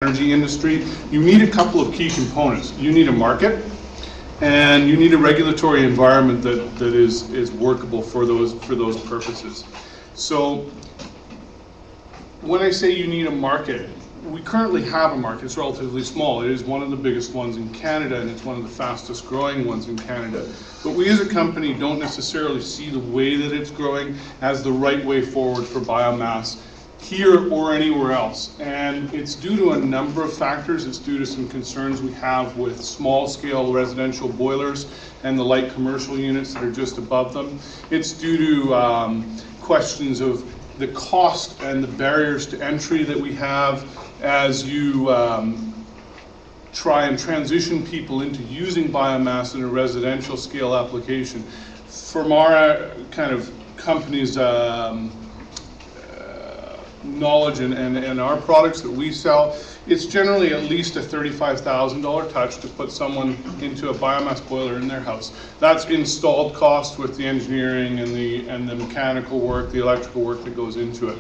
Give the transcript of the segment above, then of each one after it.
energy industry, you need a couple of key components. You need a market, and you need a regulatory environment that is workable for those purposes. So when I say you need a market, we currently have a market. It's relatively small. It is one of the biggest ones in Canada, and it's one of the fastest growing ones in Canada. But we as a company don't necessarily see the way that it's growing as the right way forward for biomass here or anywhere else. And it's due to a number of factors. It's due to some concerns we have with small-scale residential boilers and the light commercial units that are just above them. It's due to questions of the cost and the barriers to entry that we have as you try and transition people into using biomass in a residential scale application. From our kind of company's knowledge and our products that we sell, it's generally at least a $35,000 touch to put someone into a biomass boiler in their house. That's installed cost with the engineering and the mechanical work, the electrical work that goes into it.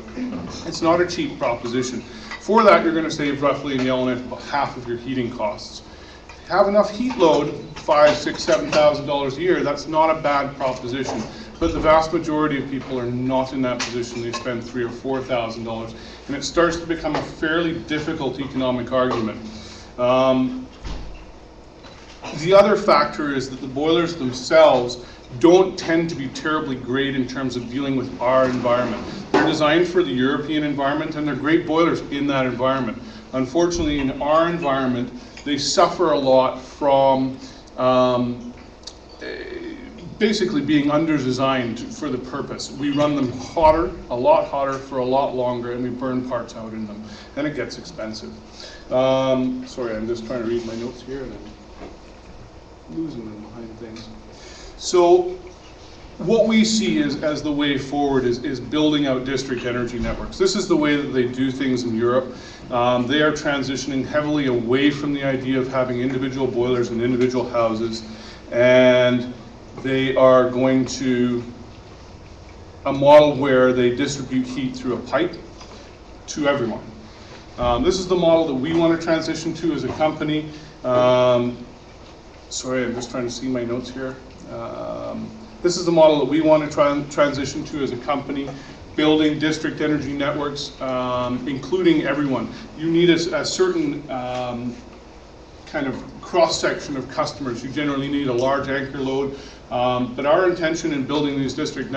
It's not a cheap proposition. For that, you're going to save roughly in Yellowknife about half of your heating costs. If you have enough heat load, $5,000, $6,000, $7,000 a year, that's not a bad proposition. But the vast majority of people are not in that position. They spend $3,000 or $4,000, and it starts to become a fairly difficult economic argument. The other factor is that the boilers themselves don't tend to be terribly great in terms of dealing with our environment. They're designed for the European environment, and they're great boilers in that environment. Unfortunately, in our environment, they suffer a lot from basically being under-designed for the purpose. We run them hotter, a lot hotter for a lot longer, and we burn parts out in them, and it gets expensive. Sorry, I'm just trying to read my notes here, and I'm losing them behind things. So what we see as the way forward is building out district energy networks. This is the way that they do things in Europe. They are transitioning heavily away from the idea of having individual boilers in individual houses, and they are going to a model where they distribute heat through a pipe to everyone. This is the model that we want to transition to as a company. Sorry, I'm just trying to see my notes here. This is the model that we want to transition to as a company, building district energy networks, including everyone. You need a certain kind of cross-section of customers. You generally need a large anchor load. But our intention in building these district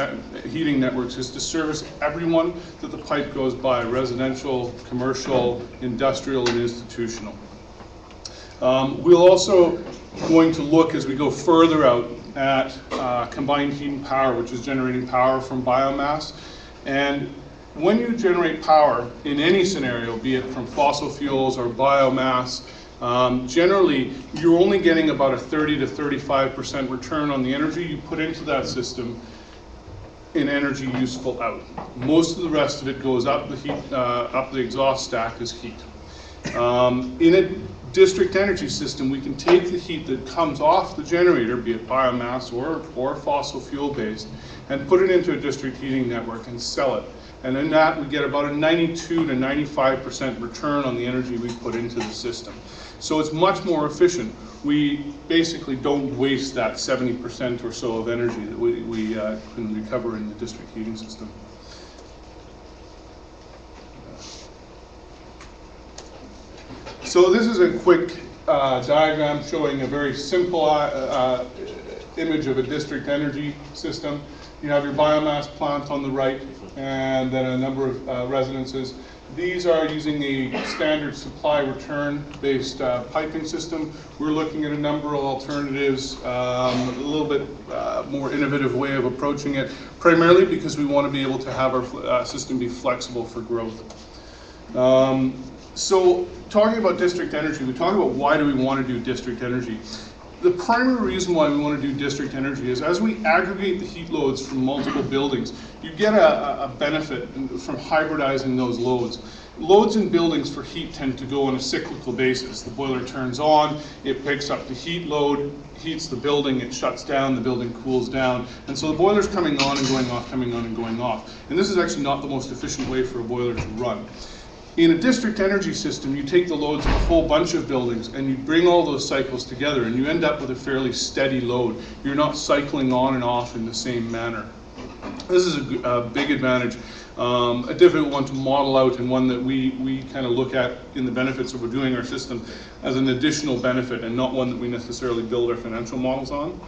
heating networks is to service everyone that the pipe goes by: residential, commercial, industrial, and institutional. We'll also going to look as we go further out at combined heat and power, which is generating power from biomass. And when you generate power in any scenario, be it from fossil fuels or biomass, generally, you're only getting about a 30 to 35% return on the energy you put into that system in energy useful out. Most of the rest of it goes up the heat, up the exhaust stack as heat. In a district energy system, we can take the heat that comes off the generator, be it biomass or fossil fuel based, and put it into a district heating network and sell it. And in that, we get about a 92 to 95% return on the energy we put into the system. So it's much more efficient. We basically don't waste that 70% or so of energy that we can recover in the district heating system. So this is a quick diagram showing a very simple image of a district energy system. You have your biomass plant on the right, and then a number of residences. These are using a standard supply return based piping system. We're looking at a number of alternatives, a little bit more innovative way of approaching it, primarily because we want to be able to have our system be flexible for growth. So talking about district energy, we talk about why do we want to do district energy. The primary reason why we want to do district energy is as we aggregate the heat loads from multiple buildings, you get a benefit from hybridizing those loads. Loads in buildings for heat tend to go on a cyclical basis. The boiler turns on, it picks up the heat load, heats the building, it shuts down, the building cools down. And so the boiler's coming on and going off, coming on and going off. And this is actually not the most efficient way for a boiler to run. In a district energy system, you take the loads of a whole bunch of buildings and you bring all those cycles together and you end up with a fairly steady load. You're not cycling on and off in the same manner. This is a big advantage, a difficult one to model out, and one that we kind of look at in the benefits of doing our system as an additional benefit and not one that we necessarily build our financial models on.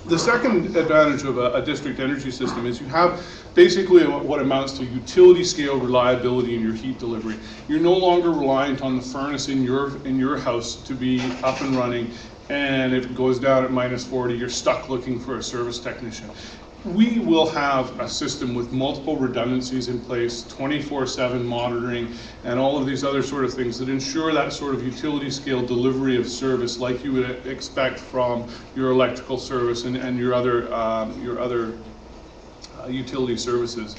The second advantage of a district energy system is you have basically what amounts to utility scale reliability in your heat delivery. You're no longer reliant on the furnace in your house to be up and running, and if it goes down at -40, you're stuck looking for a service technician. We will have a system with multiple redundancies in place, 24/7 monitoring, and all of these other sort of things that ensure that sort of utility scale delivery of service like you would expect from your electrical service and your other utility services.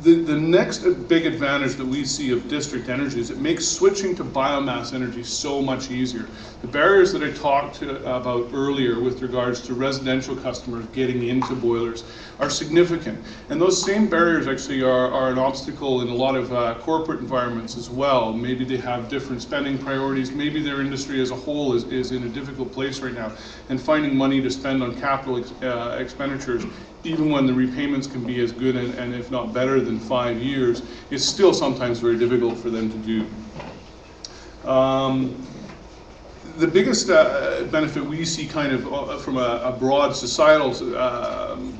The next big advantage that we see of district energy is it makes switching to biomass energy so much easier. The barriers that I talked about earlier with regards to residential customers getting into boilers are significant. And those same barriers actually are an obstacle in a lot of corporate environments as well. Maybe they have different spending priorities. Maybe their industry as a whole is in a difficult place right now. And finding money to spend on capital expenditures, even when the repayments can be as good and if not better than 5 years, it's still sometimes very difficult for them to do. The biggest benefit we see kind of from a broad societal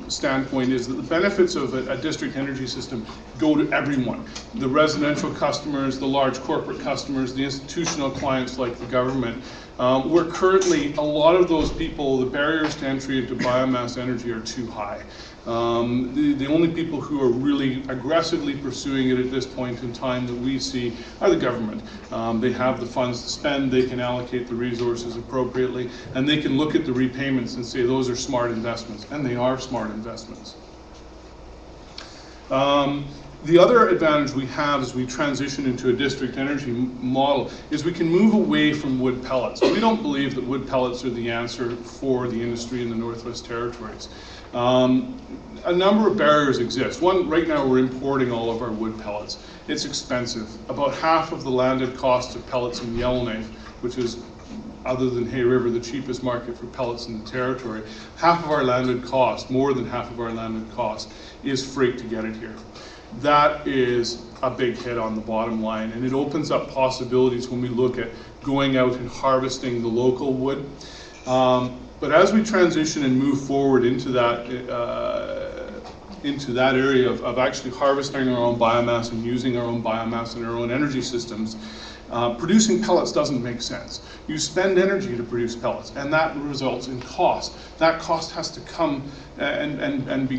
standpoint is that the benefits of a district energy system go to everyone. The residential customers, the large corporate customers, the institutional clients like the government. Where currently a lot of those people, the barriers to entry into biomass energy are too high. The only people who are really aggressively pursuing it at this point in time that we see are the government. They have the funds to spend, they can allocate the resources appropriately, and they can look at the repayments and say those are smart investments, and they are smart investments. The other advantage we have as we transition into a district energy model is we can move away from wood pellets. We don't believe that wood pellets are the answer for the industry in the Northwest Territories. A number of barriers exist. One, right now we're importing all of our wood pellets. It's expensive. About half of the landed cost of pellets in Yellowknife, which is, other than Hay River, the cheapest market for pellets in the territory, half of our landed cost, more than half of our landed cost, is freight to get it here. That is a big hit on the bottom line, and it opens up possibilities when we look at going out and harvesting the local wood. But as we transition and move forward into that area of actually harvesting our own biomass and using our own biomass in our own energy systems, producing pellets doesn't make sense. You spend energy to produce pellets, and that results in cost. That cost has to come and be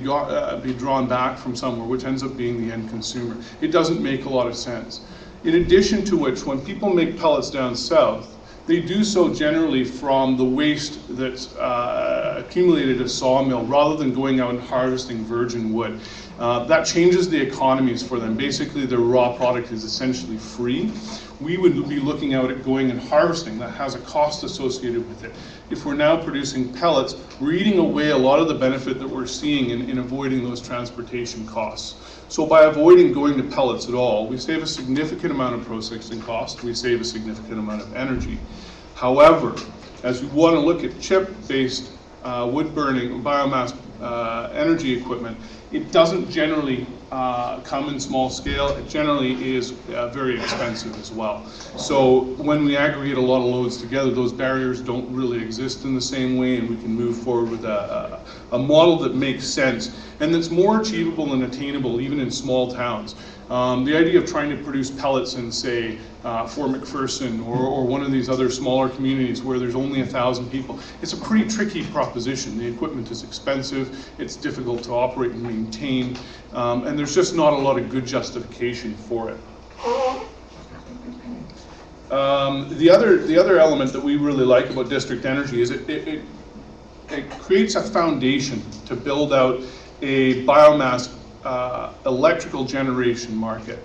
drawn back from somewhere, which ends up being the end consumer. It doesn't make a lot of sense. In addition to which, when people make pellets down south, they do so generally from the waste that's accumulated at a sawmill rather than going out and harvesting virgin wood. That changes the economies for them. Basically, their raw product is essentially free. We would be looking out at going and harvesting. That has a cost associated with it. If we're now producing pellets, we're eating away a lot of the benefit that we're seeing in avoiding those transportation costs. So by avoiding going to pellets at all, we save a significant amount of processing cost, we save a significant amount of energy. However, as we want to look at chip-based wood burning, biomass energy equipment, it doesn't generally come in small scale. It generally is very expensive as well. So when we aggregate a lot of loads together, those barriers don't really exist in the same way, and we can move forward with a model that makes sense and that's more achievable and attainable even in small towns. The idea of trying to produce pellets in, say, Fort McPherson or one of these other smaller communities where there's only 1,000 people, it's a pretty tricky proposition. The equipment is expensive, it's difficult to operate and maintain, and there's just not a lot of good justification for it. The other element that we really like about district energy is it creates a foundation to build out a biomass electrical generation market.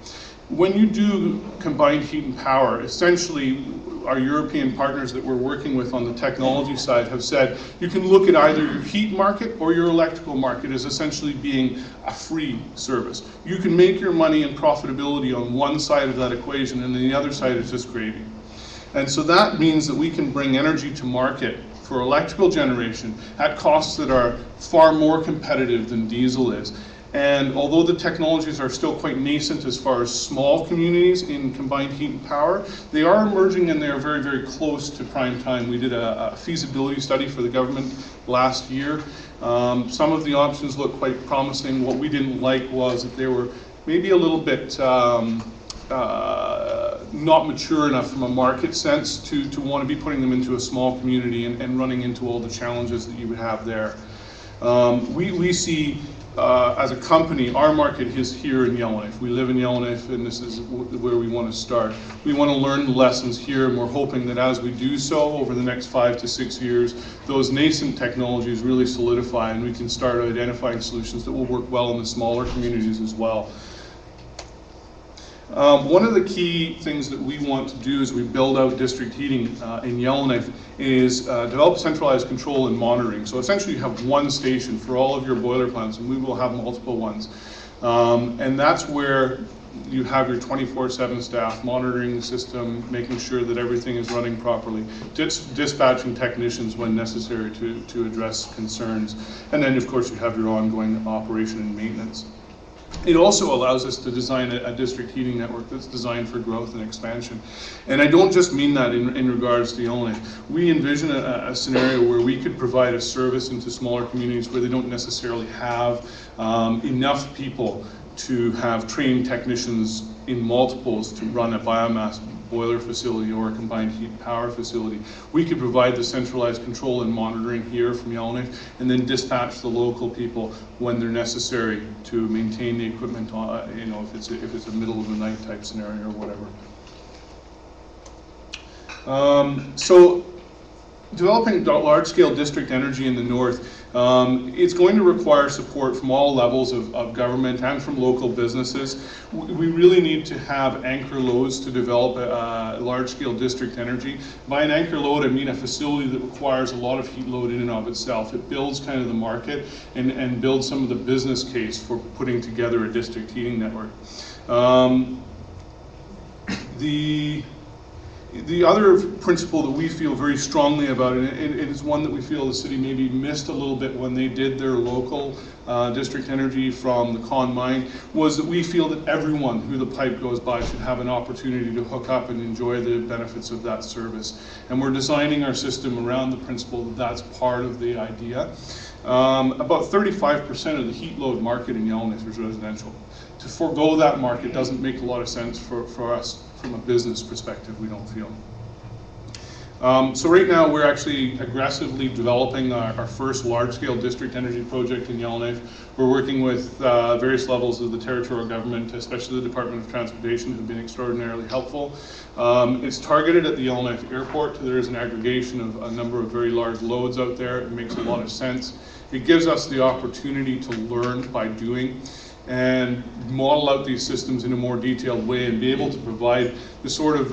When you do combined heat and power, essentially our European partners that we're working with on the technology side have said you can look at either your heat market or your electrical market as essentially being a free service. You can make your money and profitability on one side of that equation, and then the other side is just gravy. And so that means that we can bring energy to market for electrical generation at costs that are far more competitive than diesel is. And although the technologies are still quite nascent as far as small communities in combined heat and power, they are emerging and they are very, very close to prime time. We did a feasibility study for the government last year. Some of the options look quite promising. What we didn't like was that they were maybe a little bit not mature enough from a market sense to want to be putting them into a small community and running into all the challenges that you would have there. We see as a company, our market is here in Yellowknife. We live in Yellowknife, and this is where we want to start. We want to learn the lessons here, and we're hoping that as we do so over the next 5 to 6 years, those nascent technologies really solidify, and we can start identifying solutions that will work well in the smaller communities as well. One of the key things that we want to do as we build out district heating in Yellowknife is develop centralized control and monitoring. So essentially you have one station for all of your boiler plants, and we will have multiple ones. And that's where you have your 24/7 staff monitoring the system, making sure that everything is running properly, dispatching technicians when necessary to address concerns. And then of course you have your ongoing operation and maintenance. It also allows us to design a district heating network that's designed for growth and expansion. And I don't just mean that in regards to Yellowknife. We envision a scenario where we could provide a service into smaller communities where they don't necessarily have enough people to have trained technicians in multiples to run a biomass boiler facility or a combined heat power facility. We could provide the centralized control and monitoring here from Yellowknife, and then dispatch the local people when they're necessary to maintain the equipment, you know, if it's a middle of the night type scenario or whatever. So developing large-scale district energy in the north, it's going to require support from all levels of government and from local businesses. We really need to have anchor loads to develop large-scale district energy. By an anchor load, I mean a facility that requires a lot of heat load in and of itself. It builds kind of the market and builds some of the business case for putting together a district heating network. The other principle that we feel very strongly about, and it is one that we feel the city maybe missed a little bit when they did their local district energy from the Con Mine, was that we feel that everyone who the pipe goes by should have an opportunity to hook up and enjoy the benefits of that service. And we're designing our system around the principle that that's part of the idea. About 35% of the heat load market in Yellowknife is residential. To forego that market doesn't make a lot of sense for us from a business perspective, we don't feel. So right now we're actually aggressively developing our first large-scale district energy project in Yellowknife. We're working with various levels of the territorial government, especially the Department of Transportation, who've been extraordinarily helpful. It's targeted at the Yellowknife Airport. There is an aggregation of a number of very large loads out there. It makes a lot of sense. It gives us the opportunity to learn by doing and model out these systems in a more detailed way and be able to provide the sort of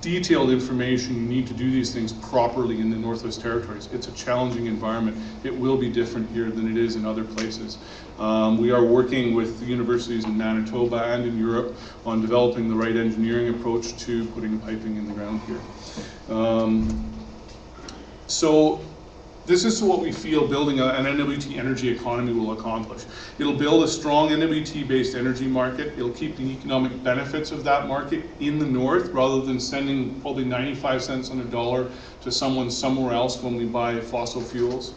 detailed information you need to do these things properly in the Northwest Territories. It's a challenging environment. It will be different here than it is in other places. We are working with the universities in Manitoba and in Europe on developing the right engineering approach to putting piping in the ground here. So this is what we feel building an NWT energy economy will accomplish. It'll build a strong NWT-based energy market. It'll keep the economic benefits of that market in the north rather than sending probably 95 cents on a dollar to someone somewhere else when we buy fossil fuels.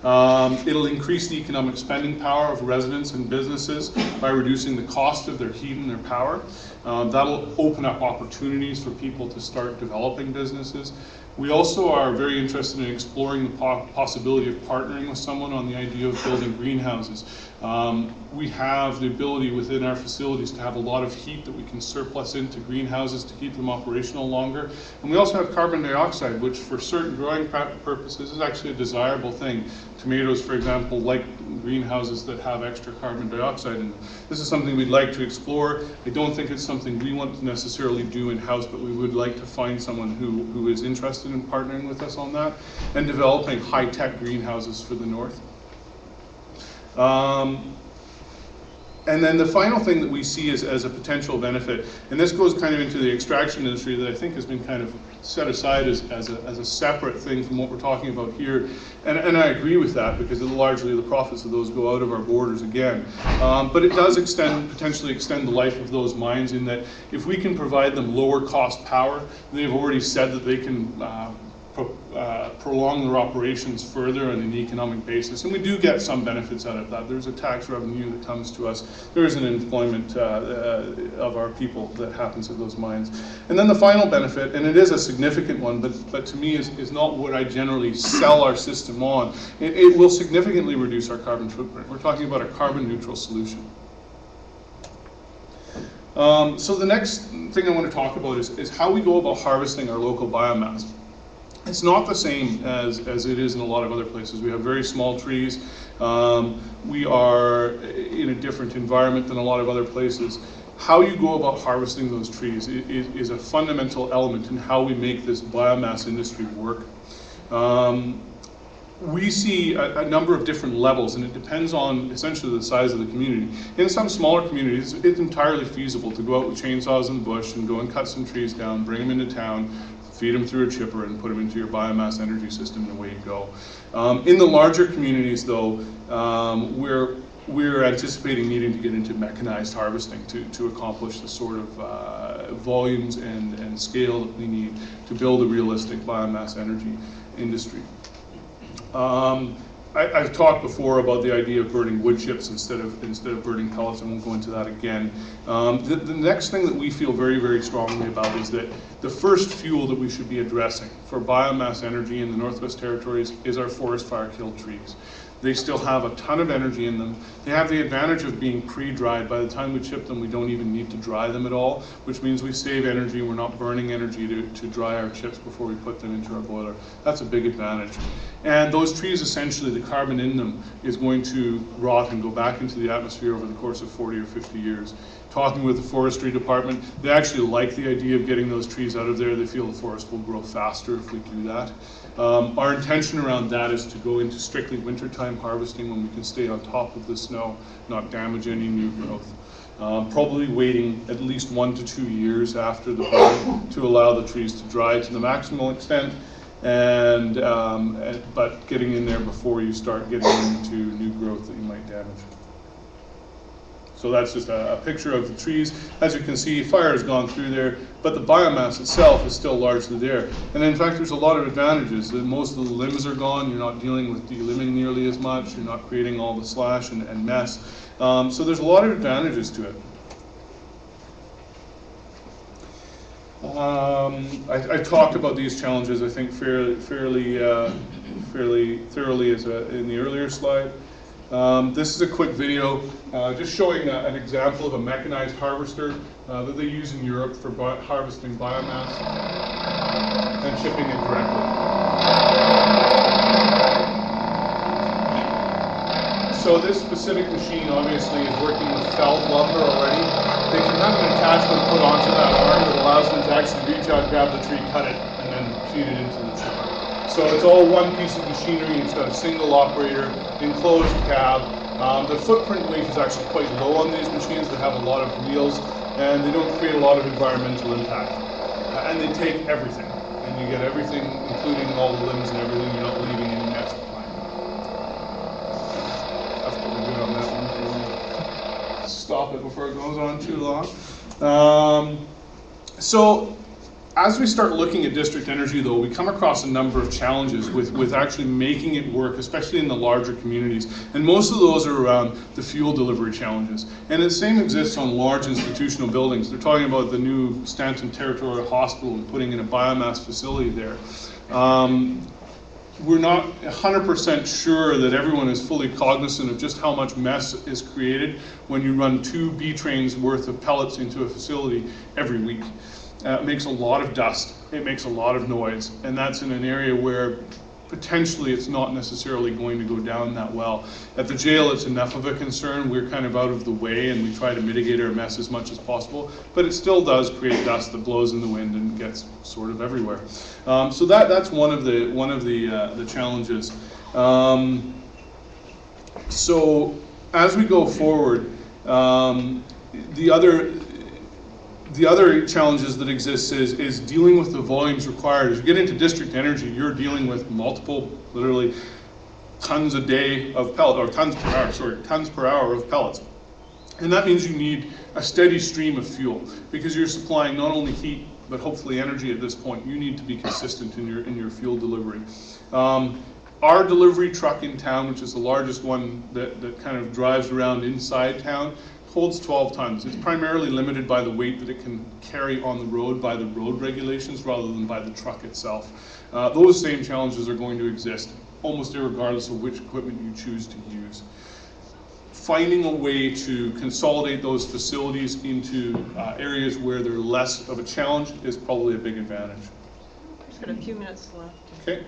It'll increase the economic spending power of residents and businesses by reducing the cost of their heat and their power. That'll open up opportunities for people to start developing businesses. We also are very interested in exploring the possibility of partnering with someone on the idea of building greenhouses. We have the ability within our facilities to have a lot of heat that we can surplus into greenhouses to keep them operational longer. And we also have carbon dioxide, which for certain growing purposes is actually a desirable thing. Tomatoes, for example, like greenhouses that have extra carbon dioxide in them. This is something we'd like to explore. I don't think it's something we want to necessarily do in-house, but we would like to find someone who is interested in partnering with us on that and developing high-tech greenhouses for the north. And then the final thing that we see as a potential benefit, and this goes kind of into the extraction industry that I think has been kind of set aside as a separate thing from what we're talking about here. And I agree with that, because largely the profits of those go out of our borders again. But it does potentially extend the life of those mines, in that if we can provide them lower cost power, they've already said that they can prolong their operations further on an economic basis, and we do get some benefits out of that. There's a tax revenue that comes to us. There is an employment of our people that happens at those mines. And then the final benefit, and it is a significant one, but to me is not what I generally sell our system on. It will significantly reduce our carbon footprint. We're talking about a carbon neutral solution. So the next thing I want to talk about is how we go about harvesting our local biomass. It's not the same as it is in a lot of other places. We have very small trees. We are in a different environment than a lot of other places. How you go about harvesting those trees is a fundamental element in how we make this biomass industry work. We see a number of different levels, and it depends on essentially the size of the community. In some smaller communities, it's entirely feasible to go out with chainsaws in the bush and go and cut some trees down, bring them into town, feed them through a chipper, and put them into your biomass energy system, and away you go. In the larger communities, though, we're anticipating needing to get into mechanized harvesting to accomplish the sort of volumes and scale that we need to build a realistic biomass energy industry. I've talked before about the idea of burning wood chips instead of burning pellets. I won't go into that again. The next thing that we feel very, very strongly about is that the first fuel that we should be addressing for biomass energy in the Northwest Territories is our forest fire killed trees. They still have a ton of energy in them. They have the advantage of being pre-dried. By the time we chip them, we don't even need to dry them at all, which means we save energy. We're not burning energy to dry our chips before we put them into our boiler. That's a big advantage. And those trees, essentially, the carbon in them is going to rot and go back into the atmosphere over the course of 40 or 50 years. Talking with the forestry department, they actually like the idea of getting those trees out of there. They feel the forest will grow faster if we do that. Our intention around that is to go into strictly wintertime harvesting when we can stay on top of the snow, not damage any new growth. Probably waiting at least 1 to 2 years after the burn to allow the trees to dry to the maximal extent, but getting in there before you start getting into new growth that you might damage. So that's just a picture of the trees. As you can see, fire has gone through there, but the biomass itself is still largely there. And in fact, there's a lot of advantages. Most of the limbs are gone. You're not dealing with delimbing nearly as much. You're not creating all the slash and mess. So there's a lot of advantages to it. I talked about these challenges, I think, fairly thoroughly in the earlier slide. This is a quick video just showing an example of a mechanized harvester that they use in Europe for harvesting biomass and shipping it directly. So this specific machine obviously is working with felled lumber already. They can have an attachment put onto that arm that allows them to actually reach out, grab the tree, cut it, and then feed it into the chipper. So it's all one piece of machinery. It's got a single operator, enclosed cab. The footprint weight is actually quite low on these machines. They have a lot of wheels, and they don't create a lot of environmental impact. And they take everything, and you get everything, including all the limbs and everything. You're not leaving any mess behind. That's pretty good on that one. Stop it before it goes on too long. So as we start looking at district energy, though, we come across a number of challenges with actually making it work, especially in the larger communities. And most of those are around the fuel delivery challenges. And the same exists on large institutional buildings. They're talking about the new Stanton Territorial Hospital and putting in a biomass facility there. We're not 100% sure that everyone is fully cognizant of just how much mess is created when you run 2 B trains worth of pellets into a facility every week. It makes a lot of dust, it makes a lot of noise, and that's in an area where potentially it's not necessarily going to go down that well. At the jail, it's enough of a concern. We're kind of out of the way, and we try to mitigate our mess as much as possible, but it still does create dust that blows in the wind and gets sort of everywhere. So that's one of the challenges. So as we go forward, the other challenges that exist is dealing with the volumes required. As you get into district energy, you're dealing with multiple, literally tons a day of pellet, or tons per hour of pellets. And that means you need a steady stream of fuel, because you're supplying not only heat, but hopefully energy at this point. You need to be consistent in your fuel delivery. Our delivery truck in town, which is the largest one that kind of drives around inside town, holds 12 tons. It's primarily limited by the weight that it can carry on the road by the road regulations rather than by the truck itself. Those same challenges are going to exist almost irregardless of which equipment you choose to use. Finding a way to consolidate those facilities into areas where they're less of a challenge is probably a big advantage. Just got a few minutes left. Okay.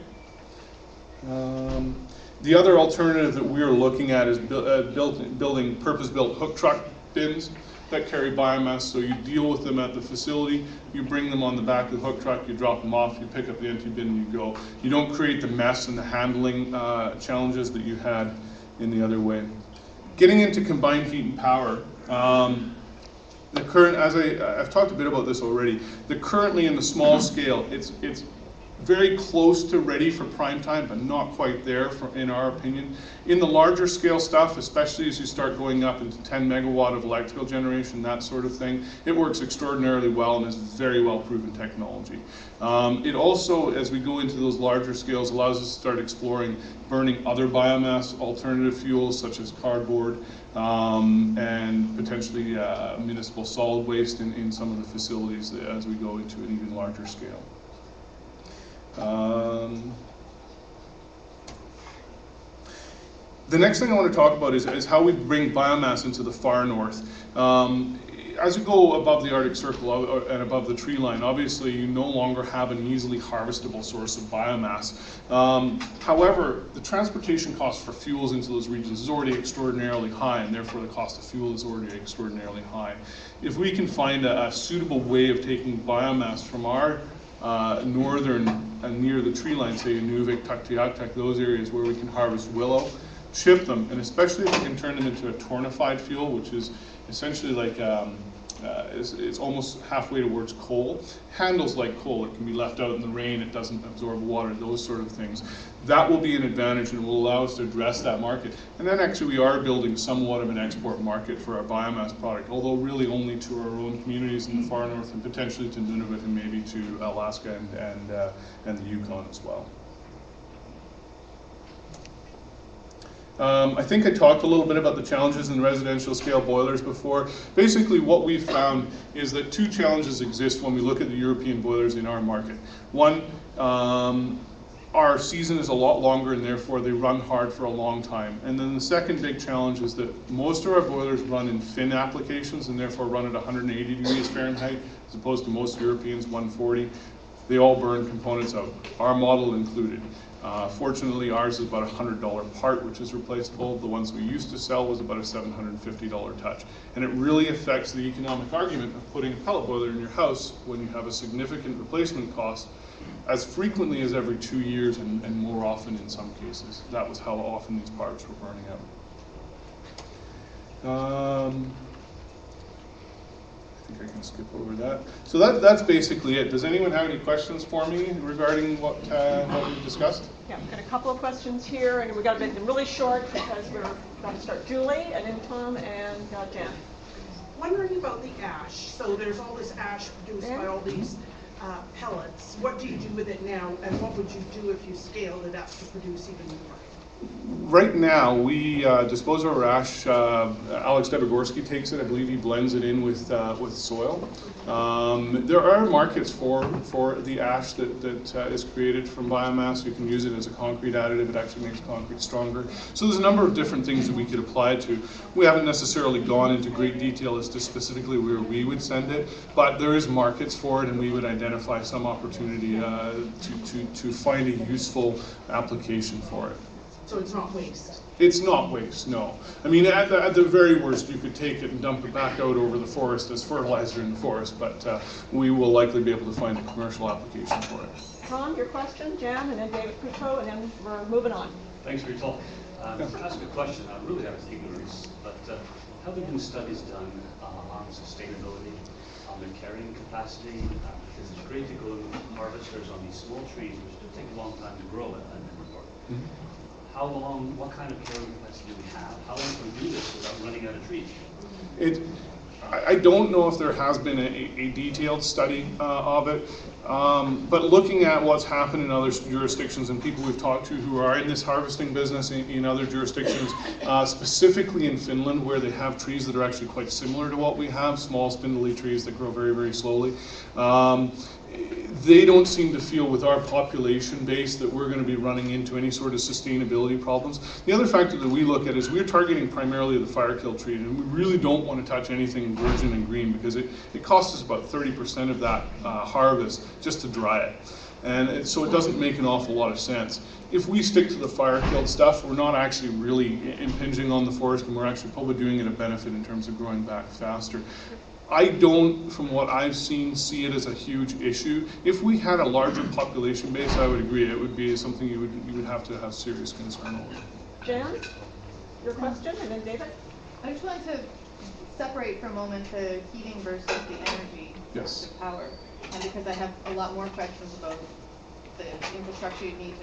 The other alternative that we are looking at is building purpose-built hook truck bins that carry biomass. So you deal with them at the facility, you bring them on the back of the hook truck, you drop them off, you pick up the empty bin, and you go. You don't create the mess and the handling challenges that you had in the other way. Getting into combined heat and power. The current, as I've talked a bit about this already, currently in the small scale, it's very close to ready for prime time, but not quite there in our opinion. In the larger scale stuff, especially as you start going up into 10 megawatt of electrical generation, that sort of thing, it works extraordinarily well and is very well proven technology. It also, as we go into those larger scales, allows us to start exploring burning other biomass alternative fuels such as cardboard and potentially municipal solid waste in some of the facilities as we go into an even larger scale. The next thing I want to talk about is how we bring biomass into the far north. As you go above the Arctic Circle and above the tree line, obviously you no longer have an easily harvestable source of biomass. However, the transportation cost for fuels into those regions is already extraordinarily high, and therefore the cost of fuel is already extraordinarily high. If we can find a suitable way of taking biomass from our northern and near the tree line, say Inuvik, Tuktoyaktuk, those areas where we can harvest willow, ship them, and especially if we can turn them into a tornified fuel, which is essentially like, it's almost halfway towards coal. Handles like coal, it can be left out in the rain, it doesn't absorb water, those sort of things. That will be an advantage and will allow us to address that market. And then actually we are building somewhat of an export market for our biomass product, although really only to our own communities in the far north and potentially to Nunavut and maybe to Alaska and the Yukon as well. I think I talked a little bit about the challenges in residential scale boilers before. Basically what we've found is that two challenges exist when we look at the European boilers in our market. One, our season is a lot longer and therefore they run hard for a long time. And then the second big challenge is that most of our boilers run in fin applications and therefore run at 180 degrees Fahrenheit as opposed to most Europeans 140. They all burn components out, our model included. Fortunately, ours is about a $100 part, which is replaceable. The ones we used to sell was about a $750 touch. And it really affects the economic argument of putting a pellet boiler in your house when you have a significant replacement cost as frequently as every 2 years and more often in some cases. That was how often these parts were burning out. I think I can skip over that. So that's basically it. Does anyone have any questions for me regarding what we've discussed? Yeah, we've got a couple of questions here, and we've got to make them really short because we're going to start Julie, and then Tom, and Jan. Wondering about the ash. So there's all this ash produced by all these pellets. What do you do with it now, and what would you do if you scaled it up to produce even more? Right now, we dispose of our ash. Alex Debogorski takes it. I believe he blends it in with soil. There are markets for the ash that is created from biomass. You can use it as a concrete additive. It actually makes concrete stronger. So there's a number of different things that we could apply it to. We haven't necessarily gone into great detail as to specifically where we would send it, but there is markets for it, and we would identify some opportunity to find a useful application for it. So it's not waste? It's not waste, no. I mean, at the very worst, you could take it and dump it back out over the forest as fertilizer in the forest, but we will likely be able to find a commercial application for it. Tom, your question, Jan, and then David Couteau, and then we're moving on. Thanks, Rachel. To ask a question, I really have ignorance, but have there been studies done on sustainability, on the carrying capacity? Because it's great to go and harvesters on these small trees, which do take a long time to grow at Edinburgh. How long, what kind of carrying capacity do we have? How long can we do this without running out of trees? I don't know if there has been a detailed study of it, but looking at what's happened in other jurisdictions and people we've talked to who are in this harvesting business in other jurisdictions, specifically in Finland, where they have trees that are actually quite similar to what we have, small spindly trees that grow very, very slowly. They don't seem to feel with our population base that we're going to be running into any sort of sustainability problems. The other factor that we look at is we're targeting primarily the fire-kill tree, and we really don't want to touch anything virgin and green because it costs us about 30% of that harvest just to dry it. And so it doesn't make an awful lot of sense. If we stick to the fire-killed stuff, we're not actually really impinging on the forest, and we're actually probably doing it a benefit in terms of growing back faster. I don't, from what I've seen, see it as a huge issue. If we had a larger population base, I would agree it would be something you would have to have serious concern over. Jan, your question, and then David. I just wanted to separate for a moment the heating versus the energy, Yes. the power, and because I have a lot more questions about the infrastructure you need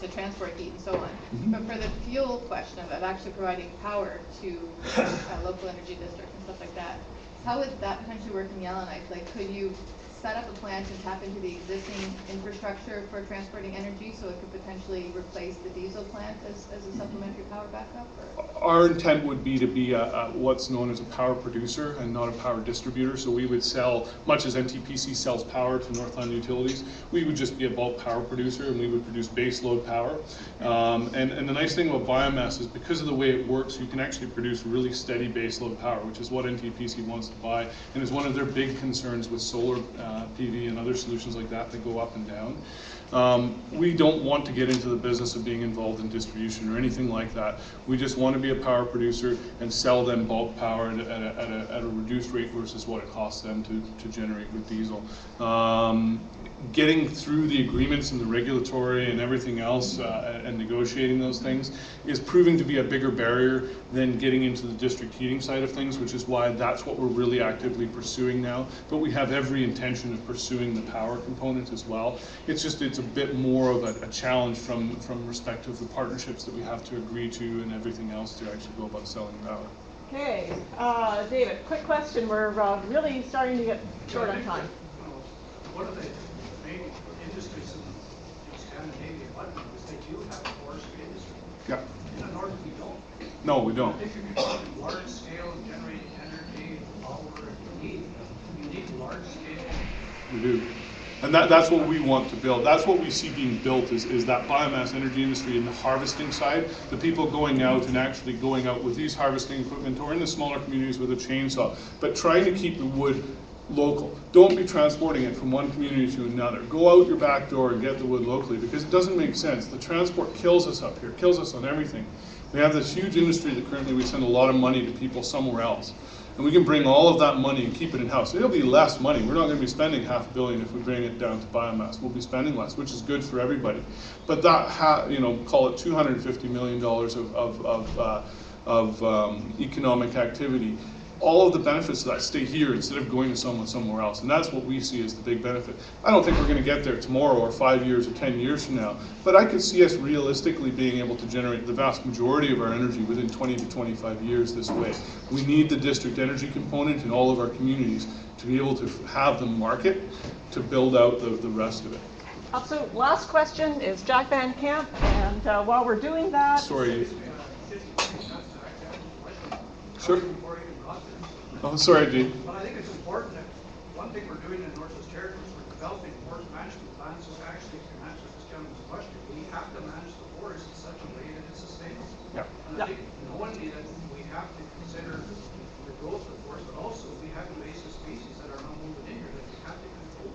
to transport heat and so on. But for the fuel question of actually providing power to local energy districts and stuff like that, how would that potentially work in Yellowknife? Like, could you set up a plant and tap into the existing infrastructure for transporting energy so it could potentially replace the diesel plant as a supplementary power backup? Or? Our intent would be to be what's known as a power producer and not a power distributor. So we would sell, much as NTPC sells power to Northland Utilities, we would just be a bulk power producer, and we would produce base load power. And the nice thing about biomass is because of the way it works, you can actually produce really steady base load power, which is what NTPC wants to buy, and is one of their big concerns with solar PV and other solutions like that that go up and down. We don't want to get into the business of being involved in distribution or anything like that. We just want to be a power producer and sell them bulk power at a reduced rate versus what it costs them to generate with diesel. Getting through the agreements and the regulatory and everything else and negotiating those things is proving to be a bigger barrier than getting into the district heating side of things, which is why that's what we're really actively pursuing now. But we have every intention of pursuing the power component as well. It's a bit more of a challenge from respect of the partnerships that we have to agree to and everything else to actually go about selling power. Okay, David, quick question. We're really starting to get short on time. One of the main industries in Scandinavia is they do have a forestry industry. Yeah. In the north, we don't. No, we don't. If you're talking large scale generating energy, power, you need large scale. We do. And that's what we want to build. That's what we see being built is that biomass energy industry in the harvesting side, the people going out and actually going out with these harvesting equipment or in the smaller communities with a chainsaw, but trying to keep the wood local. Don't be transporting it from one community to another. Go out your back door and get the wood locally because it doesn't make sense. The transport kills us up here, kills us on everything. We have this huge industry that currently we send a lot of money to people somewhere else. And we can bring all of that money and keep it in-house. It'll be less money. We're not going to be spending $500 million if we bring it down to biomass. We'll be spending less, which is good for everybody. But that, call it $250 million of economic activity. All of the benefits of that stay here instead of going to someone somewhere else. And that's what we see as the big benefit. I don't think we're going to get there tomorrow or 5 years or 10 years from now, but I could see us realistically being able to generate the vast majority of our energy within 20 to 25 years this way. We need the district energy component in all of our communities to be able to have the market to build out the rest of it. Absolute last question is Jack Van Camp, and while we're doing that, Sorry. Sure. Oh, sorry, Dean. But I think it's important that one thing we're doing in Northwest Territories, we're developing forest management plans, so actually to answer this gentleman's question, we have to manage the forest in such a way that it's sustainable. Yeah. And I think not only that we have to consider the growth of the forest, but also we have invasive species that are not moving in here that we have to control.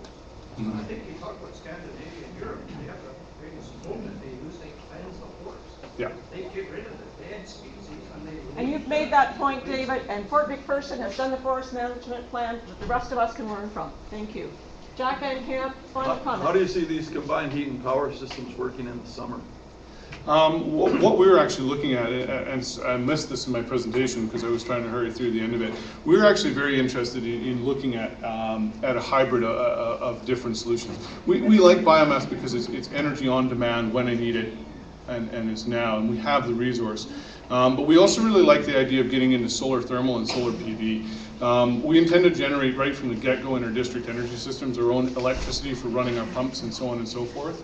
And I think you talk about Scandinavia and Europe, they have the biggest movement they use, they cleanse the forest. Yeah. They get rid of the dead species and they and you've made that point, David, and Fort McPherson has done the forest management plan that the rest of us can learn from. Thank you. Jack Van Camp, final comment. How do you see these combined heat and power systems working in the summer? What we were actually looking at, and I missed this in my presentation because I was trying to hurry through the end of it, we were actually very interested in looking at a hybrid of different solutions. We like biomass because it's energy on demand when I need it, and it's now, and we have the resource. But we also really like the idea of getting into solar thermal and solar PV. We intend to generate right from the get-go in our district energy systems our own electricity for running our pumps and so on and so forth.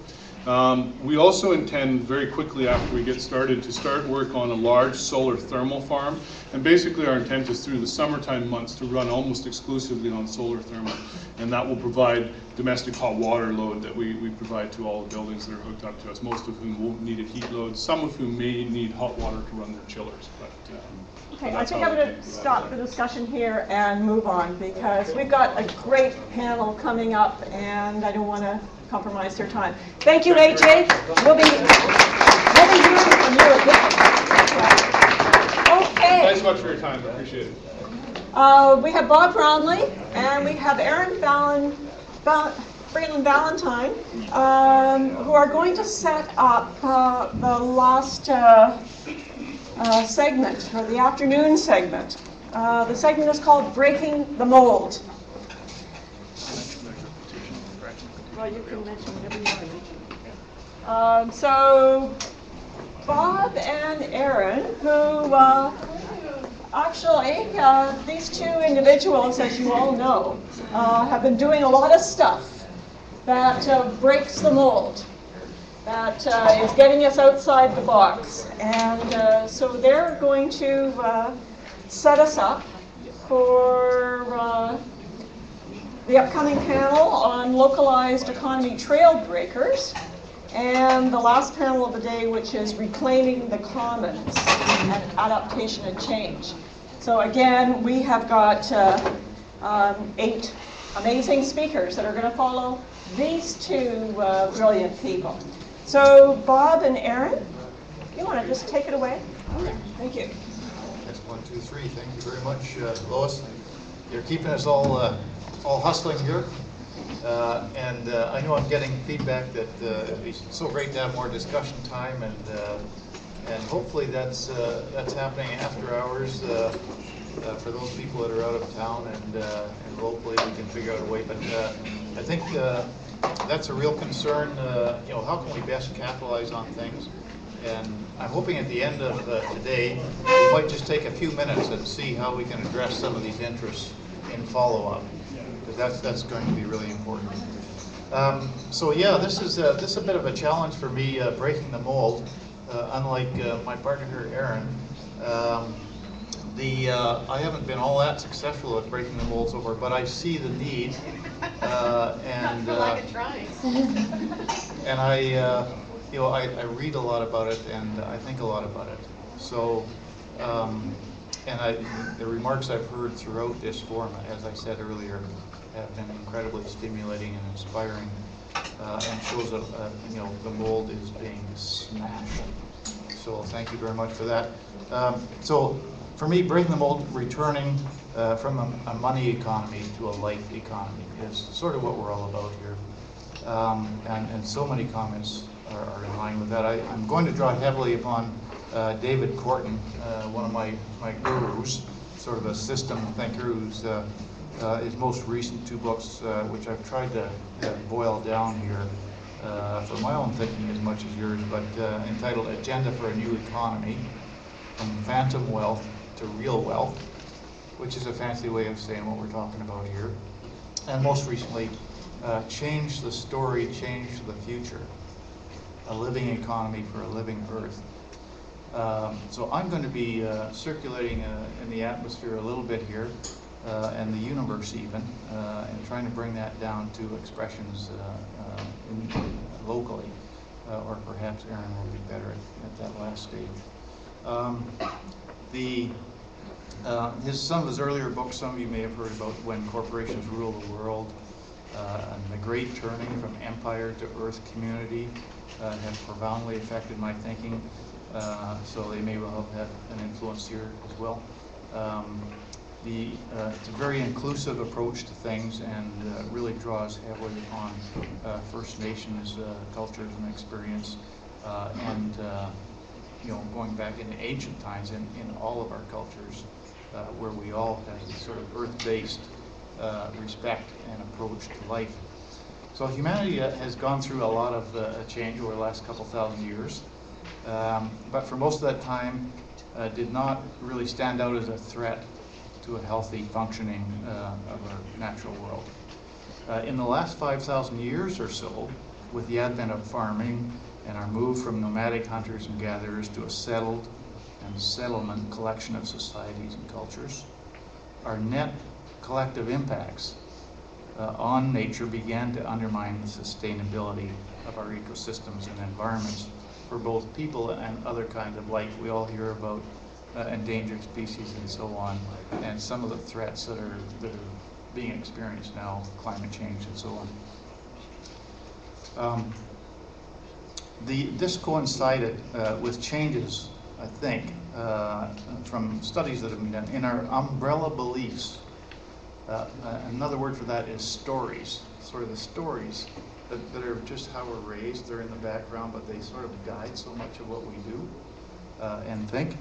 We also intend very quickly after we get started to start work on a large solar thermal farm, and basically our intent is through the summertime months to run almost exclusively on solar thermal, and that will provide domestic hot water load that we provide to all the buildings that are hooked up to us, most of whom won't need a heat load, some of whom may need hot water to run their chillers. Okay, I think I'm going to stop the discussion here and move on because we've got a great panel coming up and I don't want to compromise their time. Thank you, AJ. We'll be hearing from you again. Okay. Thanks so much for your time. I appreciate it. We have Bob Brownlee and we have Aaron Braylon Valentine, who are going to set up the last segment, or the afternoon segment. The segment is called Breaking the Mold. Well, you can mention whatever you want to mention. So, Bob and Aaron, who actually, these two individuals, as you all know, have been doing a lot of stuff that breaks the mold, that is getting us outside the box. And so they're going to set us up for the upcoming panel on localized economy trail breakers, and the last panel of the day, which is reclaiming the commons and adaptation and change. So again, we have got 8 amazing speakers that are going to follow these two brilliant people. So Bob and Aaron, you want to just take it away? Okay, thank you. That's 1, 2, 3. Thank you very much, Lois. You're keeping us all hustling here. And I know I'm getting feedback that it's so great to have more discussion time, and hopefully that's happening after hours for those people that are out of town, and hopefully we can figure out a way. But I think that's a real concern. How can we best capitalize on things? And I'm hoping at the end of today, we might just take a few minutes and see how we can address some of these interests in follow-up, because that's going to be really important. So yeah, this is a bit of a challenge for me, breaking the mold. Unlike my partner here, Aaron, I haven't been all that successful at breaking the mold so far, but I see the need, and and I read a lot about it, and I think a lot about it. So, and the remarks I've heard throughout this forum, as I said earlier, have been incredibly stimulating and inspiring, and shows that the mold is being smashed. So thank you very much for that. So for me, breaking the mold, returning from a money economy to a life economy is sort of what we're all about here. And so many comments are in line with that. I'm going to draw heavily upon David Corton, one of my gurus, sort of a system thinker, who's his most recent 2 books, which I've tried to boil down here for my own thinking as much as yours, but entitled Agenda for a New Economy, From Phantom Wealth to Real Wealth, which is a fancy way of saying what we're talking about here. And most recently, change the story, change the future. A living economy for a living Earth. So I'm going to be circulating in the atmosphere a little bit here, and the universe even, and trying to bring that down to expressions locally, or perhaps Aaron will be better at that last stage. Some of his earlier books, some of you may have heard about When Corporations Rule the World, and The Great Turning from Empire to Earth Community have profoundly affected my thinking, so they may well have had an influence here as well. It's a very inclusive approach to things, and really draws heavily on First Nations cultures and experience, and going back into ancient times in all of our cultures, where we all have this sort of earth-based respect and approach to life. So humanity has gone through a lot of change over the last couple thousand years, but for most of that time did not really stand out as a threat to a healthy functioning of our natural world. In the last 5,000 years or so, with the advent of farming and our move from nomadic hunters and gatherers to a settled and settlement collection of societies and cultures, our net collective impacts on nature began to undermine the sustainability of our ecosystems and environments for both people and other kinds of life. We all hear about endangered species and so on, and some of the threats that are being experienced now, climate change and so on. This coincided with changes, I think, from studies that have been done in our umbrella beliefs. Another word for that is stories. Sort of the stories that are just how we're raised. They're in the background, but they sort of guide so much of what we do and think.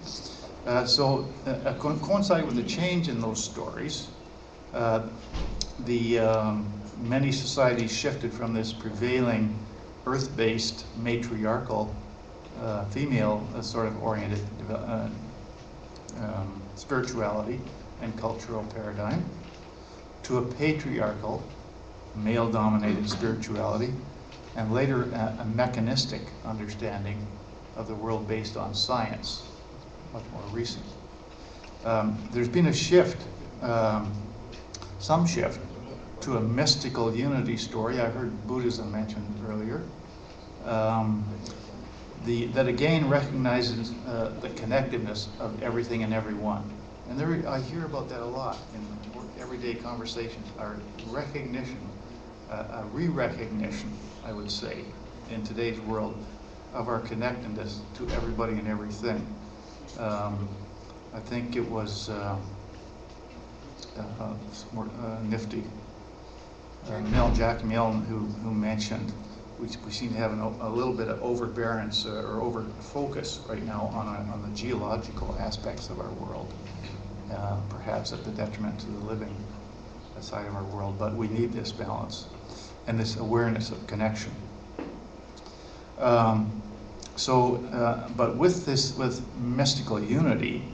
Coinciding with the change in those stories, many societies shifted from this prevailing earth-based matriarchal female sort of oriented spirituality and cultural paradigm to a patriarchal male-dominated spirituality, and later a mechanistic understanding of the world based on science, much more recent. There's been a shift, some shift, to a mystical unity story. I heard Buddhism mentioned earlier. That again recognizes the connectedness of everything and everyone. And I hear about that a lot in everyday conversations, our recognition, a re-recognition, I would say, in today's world of our connectedness to everybody and everything. I think it was nifty, Jack Milne, who mentioned we seem to have a little bit of overbearance or over-focus right now on the geological aspects of our world, perhaps at the detriment to the living side of our world. But we need this balance and this awareness of connection. But with mystical unity,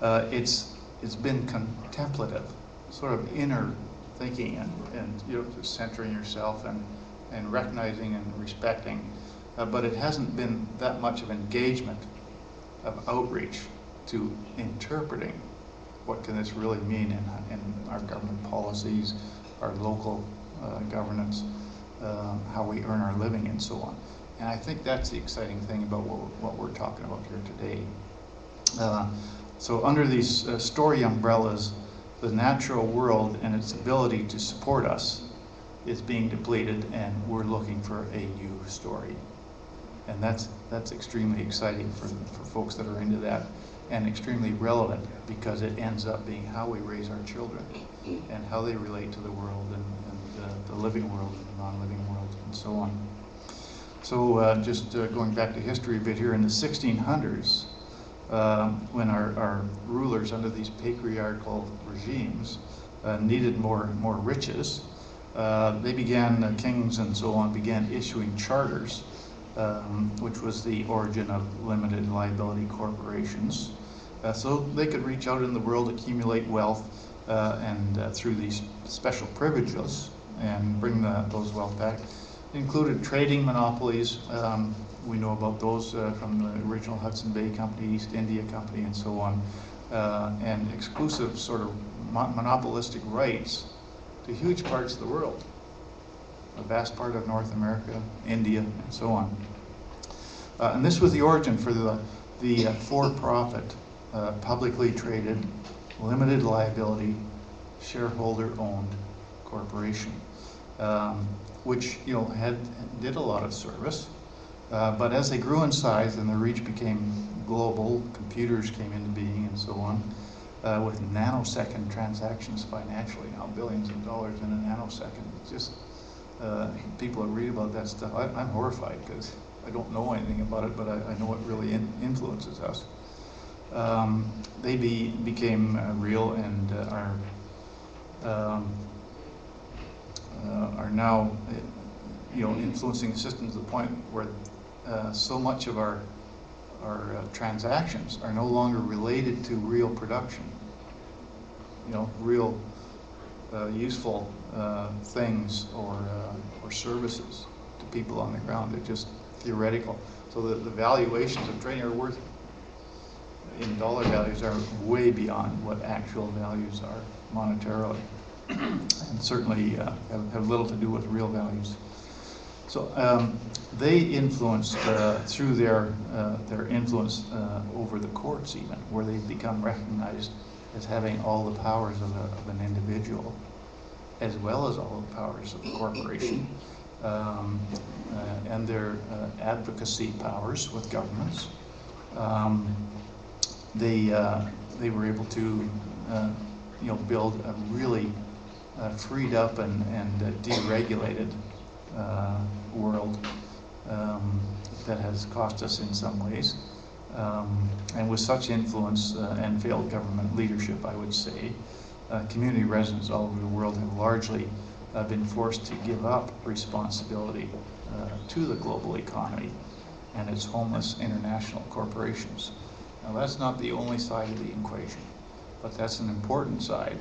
it's been contemplative, sort of inner thinking and just centering yourself and recognizing and respecting, but it hasn't been that much of engagement, of outreach to interpreting what can this really mean in our government policies, our local governance, how we earn our living and so on. And I think that's the exciting thing about what we're talking about here today. So under these story umbrellas, the natural world and its ability to support us is being depleted, and we're looking for a new story. And that's extremely exciting for folks that are into that, and extremely relevant, because it ends up being how we raise our children and how they relate to the world and the living world and the non-living world and so on. So just going back to history a bit here, in the 1600s, when our rulers under these patriarchal regimes needed more riches, they began, kings and so on, began issuing charters, which was the origin of limited liability corporations. So they could reach out in the world, accumulate wealth, and through these special privileges, and bring those wealth back. It included trading monopolies. We know about those from the original Hudson Bay Company, East India Company, and so on, and exclusive sort of monopolistic rights to huge parts of the world, a vast part of North America, India, and so on. And this was the origin for the for-profit, publicly traded, limited liability, shareholder-owned corporation, which did a lot of service. But as they grew in size and their reach became global, computers came into being and so on, with nanosecond transactions financially, now billions of dollars in a nanosecond. It's just, people that read about that stuff, I'm horrified because I don't know anything about it, but I know it really influences us. They became real and are now influencing the system to the point where so much of our transactions are no longer related to real production, real useful things or services to people on the ground. They're just theoretical. So the valuations of trading are worth, in dollar values, are way beyond what actual values are monetarily, and certainly have little to do with real values. So they influenced through their influence over the courts, even, where they've become recognized as having all the powers of an individual, as well as all the powers of a corporation, and their advocacy powers with governments. They were able to build a really freed up and deregulated world that has cost us in some ways. And with such influence and failed government leadership, I would say, community residents all over the world have largely been forced to give up responsibility to the global economy and its homeless international corporations. Now, that's not the only side of the equation, but that's an important side,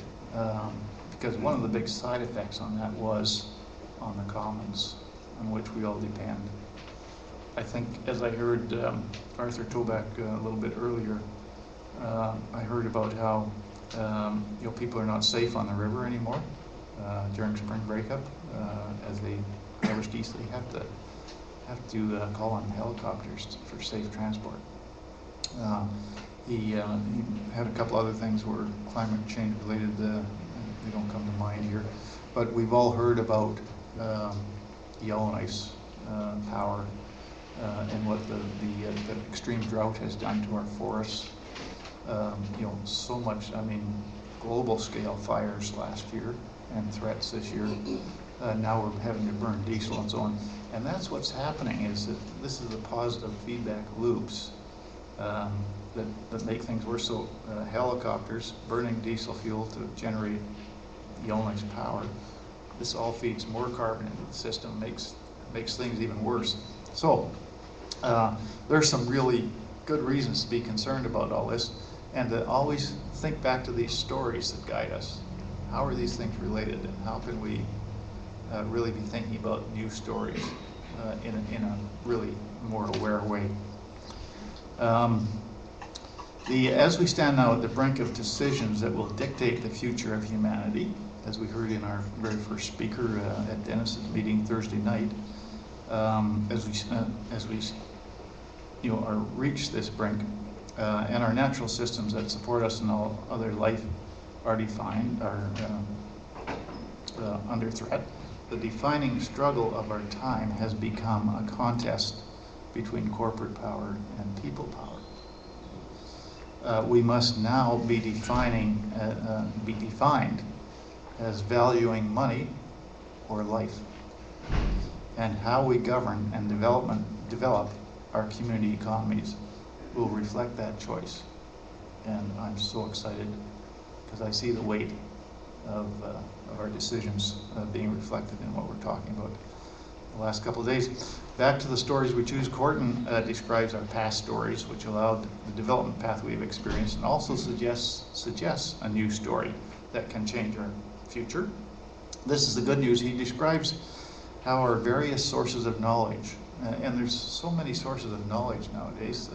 because one of the big side effects on that was on the commons on which we all depend. I think, as I heard Arthur Toback a little bit earlier, I heard about how people are not safe on the river anymore during spring breakup. As they harvest geese, they have to call on helicopters for safe transport. He had a couple other things where climate change related, they don't come to mind here, but we've all heard about Yellowknife's power and what the extreme drought has done to our forests. So much, global scale fires last year and threats this year. Now we're having to burn diesel and so on. And that's what's happening, is that this is the positive feedback loops that make things worse. So helicopters burning diesel fuel to generate Yellowknife's power, this all feeds more carbon into the system, makes things even worse. So there's some really good reasons to be concerned about all this, and to always think back to these stories that guide us. How are these things related, and how can we really be thinking about new stories in a really more aware way? As we stand now at the brink of decisions that will dictate the future of humanity, as we heard in our very first speaker at Dennis's meeting Thursday night, as we are reach this brink, and our natural systems that support us and all other life are under threat. The defining struggle of our time has become a contest between corporate power and people power. We must now be defined as valuing money or life, and how we govern and develop our community economies will reflect that choice. And I'm so excited because I see the weight of our decisions being reflected in what we're talking about the last couple of days. Back to the stories we choose. Corton describes our past stories, which allowed the development path we've experienced, and also suggests a new story that can change our future. this is the good news. He describes how our various sources of knowledge, and there's so many sources of knowledge nowadays,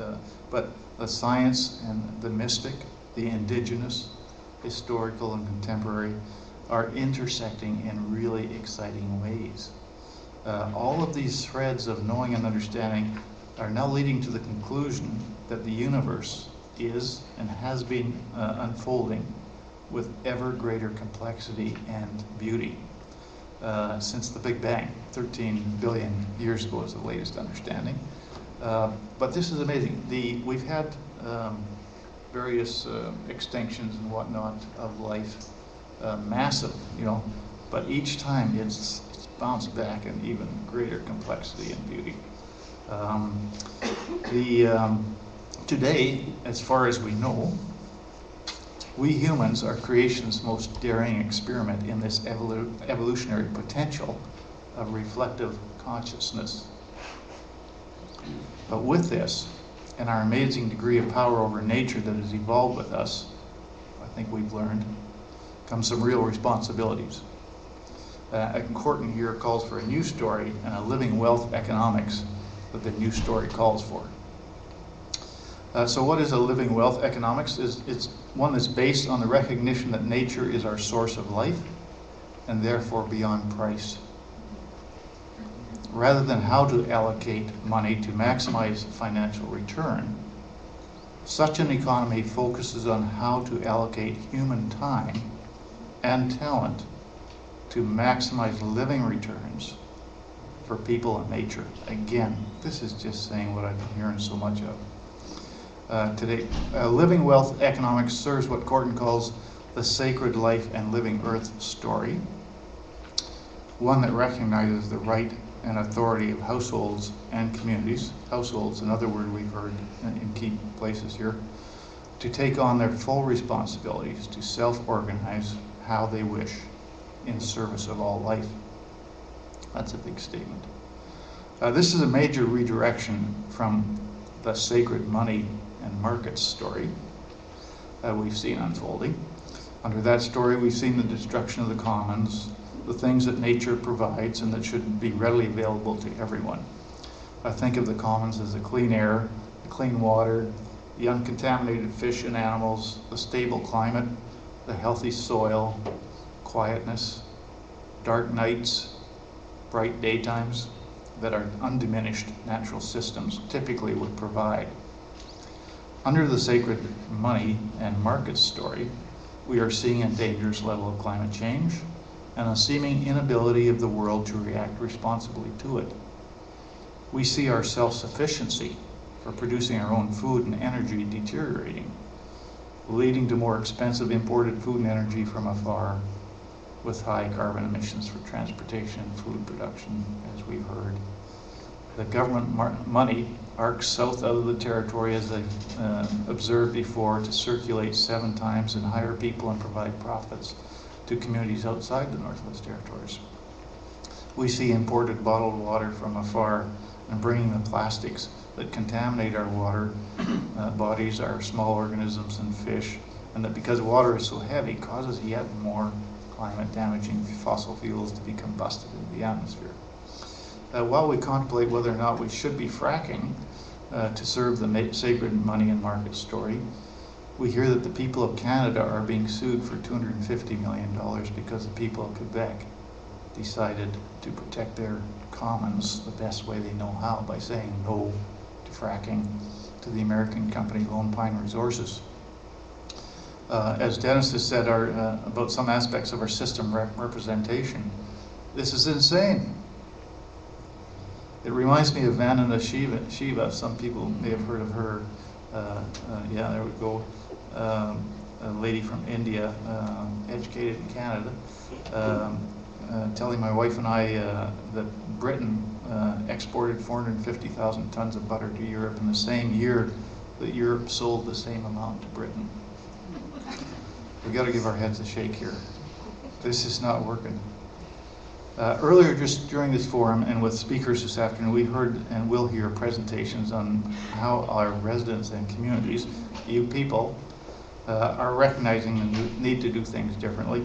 but the science and the mystic, the indigenous, historical and contemporary, are intersecting in really exciting ways. All of these threads of knowing and understanding are now leading to the conclusion that the universe is and has been unfolding with ever greater complexity and beauty since the Big Bang. 13 billion years ago is the latest understanding. But this is amazing. We've had various extinctions and whatnot of life, massive, but each time it's bounced back in even greater complexity and beauty. Today, as far as we know, we humans are creation's most daring experiment in this evolutionary potential of reflective consciousness. But with this, and our amazing degree of power over nature that has evolved with us, I think we've learned, comes some real responsibilities. Corton here calls for a new story and a living wealth economics that the new story calls for. So what is a living wealth economics? It's one that's based on the recognition that nature is our source of life and therefore beyond price. Rather than how to allocate money to maximize financial return, such an economy focuses on how to allocate human time and talent to maximize living returns for people and nature. Again, this is just saying what I've been hearing so much of today. Living wealth economics serves what Corton calls the sacred life and living earth story, one that recognizes the right and authority of households and communities, households, another word we've heard in key places here, to take on their full responsibilities to self-organize how they wish in service of all life. That's a big statement. This is a major redirection from the sacred money and markets story that we've seen unfolding. Under that story, we've seen the destruction of the commons, the things that nature provides and that should be readily available to everyone. I think of the commons as the clean air, the clean water, the uncontaminated fish and animals, the stable climate, the healthy soil, quietness, dark nights, bright daytimes that our undiminished natural systems typically would provide. Under the sacred money and market story, we are seeing a dangerous level of climate change and a seeming inability of the world to react responsibly to it. We see our self-sufficiency for producing our own food and energy deteriorating, leading to more expensive imported food and energy from afar with high carbon emissions for transportation and food production, as we've heard. The government money arcs south out of the territory, as they've observed before, to circulate 7 times and hire people and provide profits to communities outside the Northwest Territories. We see imported bottled water from afar and bringing the plastics that contaminate our water bodies, our small organisms and fish, and that because water is so heavy causes yet more climate damaging fossil fuels to be combusted in the atmosphere. While we contemplate whether or not we should be fracking to serve the sacred money and market story, we hear that the people of Canada are being sued for $250 million because the people of Quebec decided to protect their commons the best way they know how, by saying no to fracking to the American company Lone Pine Resources. As Dennis has said about some aspects of our system representation, this is insane. It reminds me of Vandana Shiva. Some people may have heard of her. Yeah, there we go. A lady from India, educated in Canada, telling my wife and I that Britain exported 450,000 tons of butter to Europe in the same year that Europe sold the same amount to Britain. We got to give our heads a shake here. This is not working. Earlier, just during this forum and with speakers this afternoon, we heard and will hear presentations on how our residents and communities, you people, are recognizing the need to do things differently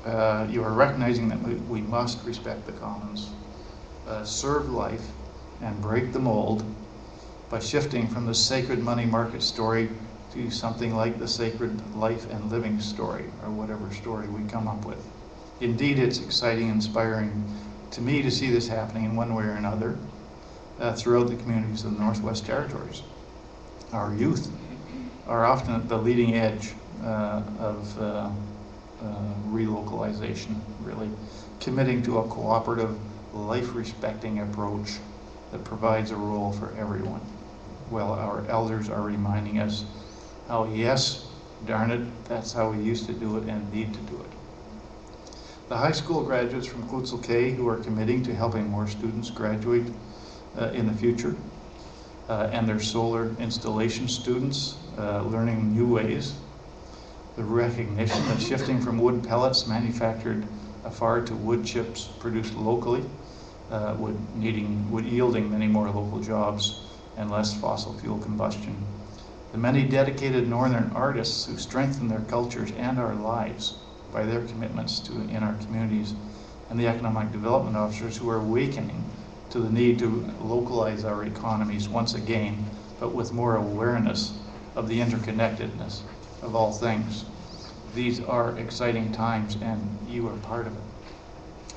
You are recognizing that we must respect the commons, serve life, and break the mold by shifting from the sacred money market story to something like the sacred life and living story, or whatever story we come up with. Indeed, it's exciting, inspiring to me to see this happening in one way or another throughout the communities of the Northwest Territories. Our youth are often at the leading edge of relocalization, really committing to a cooperative, life-respecting approach that provides a role for everyone. Well, our elders are reminding us how, yes, darn it, that's how we used to do it and need to do it. The high school graduates from Klutzel K who are committing to helping more students graduate in the future, and their solar installation students learning new ways. The recognition that shifting from wood pellets manufactured afar to wood chips produced locally would yielding many more local jobs and less fossil fuel combustion. The many dedicated northern artists who strengthen their cultures and our lives by their commitments in our communities, and the economic development officers who are awakening to the need to localize our economies once again, but with more awareness of the interconnectedness of all things. These are exciting times, and you are part of it.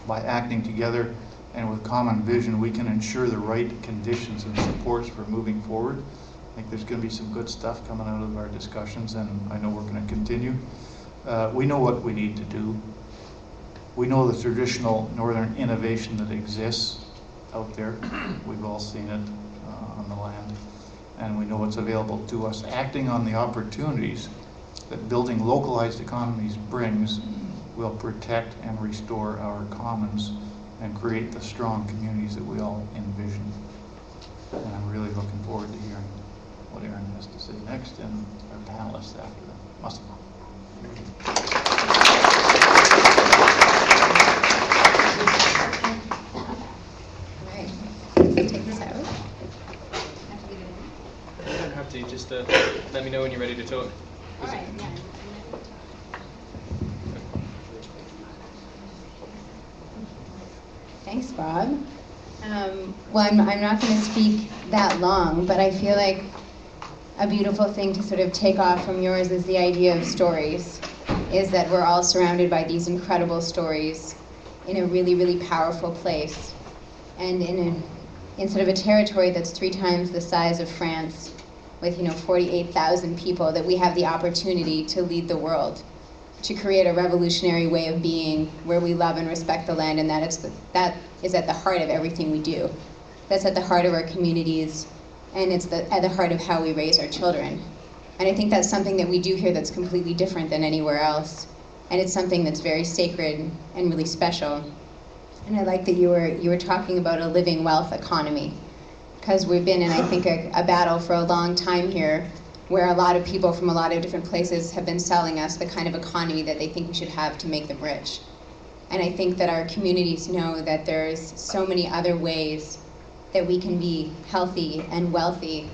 By acting together and with common vision, we can ensure the right conditions and supports for moving forward. I think there's going to be some good stuff coming out of our discussions, and I know we're going to continue. We know what we need to do. We know the traditional northern innovation that exists out there. We've all seen it on the land, and we know what's available to us. Acting on the opportunities that building localized economies brings will protect and restore our commons and create the strong communities that we all envision. And I'm really looking forward to hearing what Aaron has to say next, and our panelists after that. Awesome. All right, take this out. You don't have to, just let me know when you're ready to talk. All right, yeah. Thanks, Bob. Well, I'm not going to speak that long, but I feel like a beautiful thing to sort of take off from yours is the idea of stories, is that we're all surrounded by these incredible stories in a really, really powerful place, and in sort of a territory that's 3 times the size of France, with 48,000 people, that we have the opportunity to lead the world, to create a revolutionary way of being where we love and respect the land, and that is at the heart of everything we do. That's at the heart of our communities, and it's at the heart of how we raise our children. And I think that's something that we do here that's completely different than anywhere else, and it's something that's very sacred and really special. And I like that you were talking about a living wealth economy, because we've been in, I think, a battle for a long time here, where a lot of people from a lot of different places have been selling us the kind of economy that they think we should have to make them rich. And I think that our communities know that there's so many other ways that we can be healthy and wealthy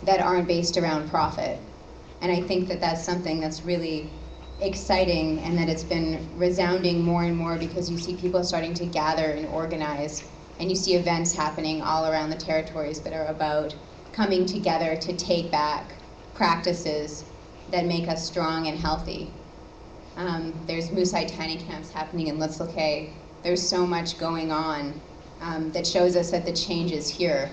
that aren't based around profit. And I think that that's something that's really exciting, and that it's been resounding more and more, because you see people starting to gather and organize, and you see events happening all around the territories that are about coming together to take back practices that make us strong and healthy. There's Moosai tiny camps happening in Litzel K. There's so much going on that shows us that the change is here.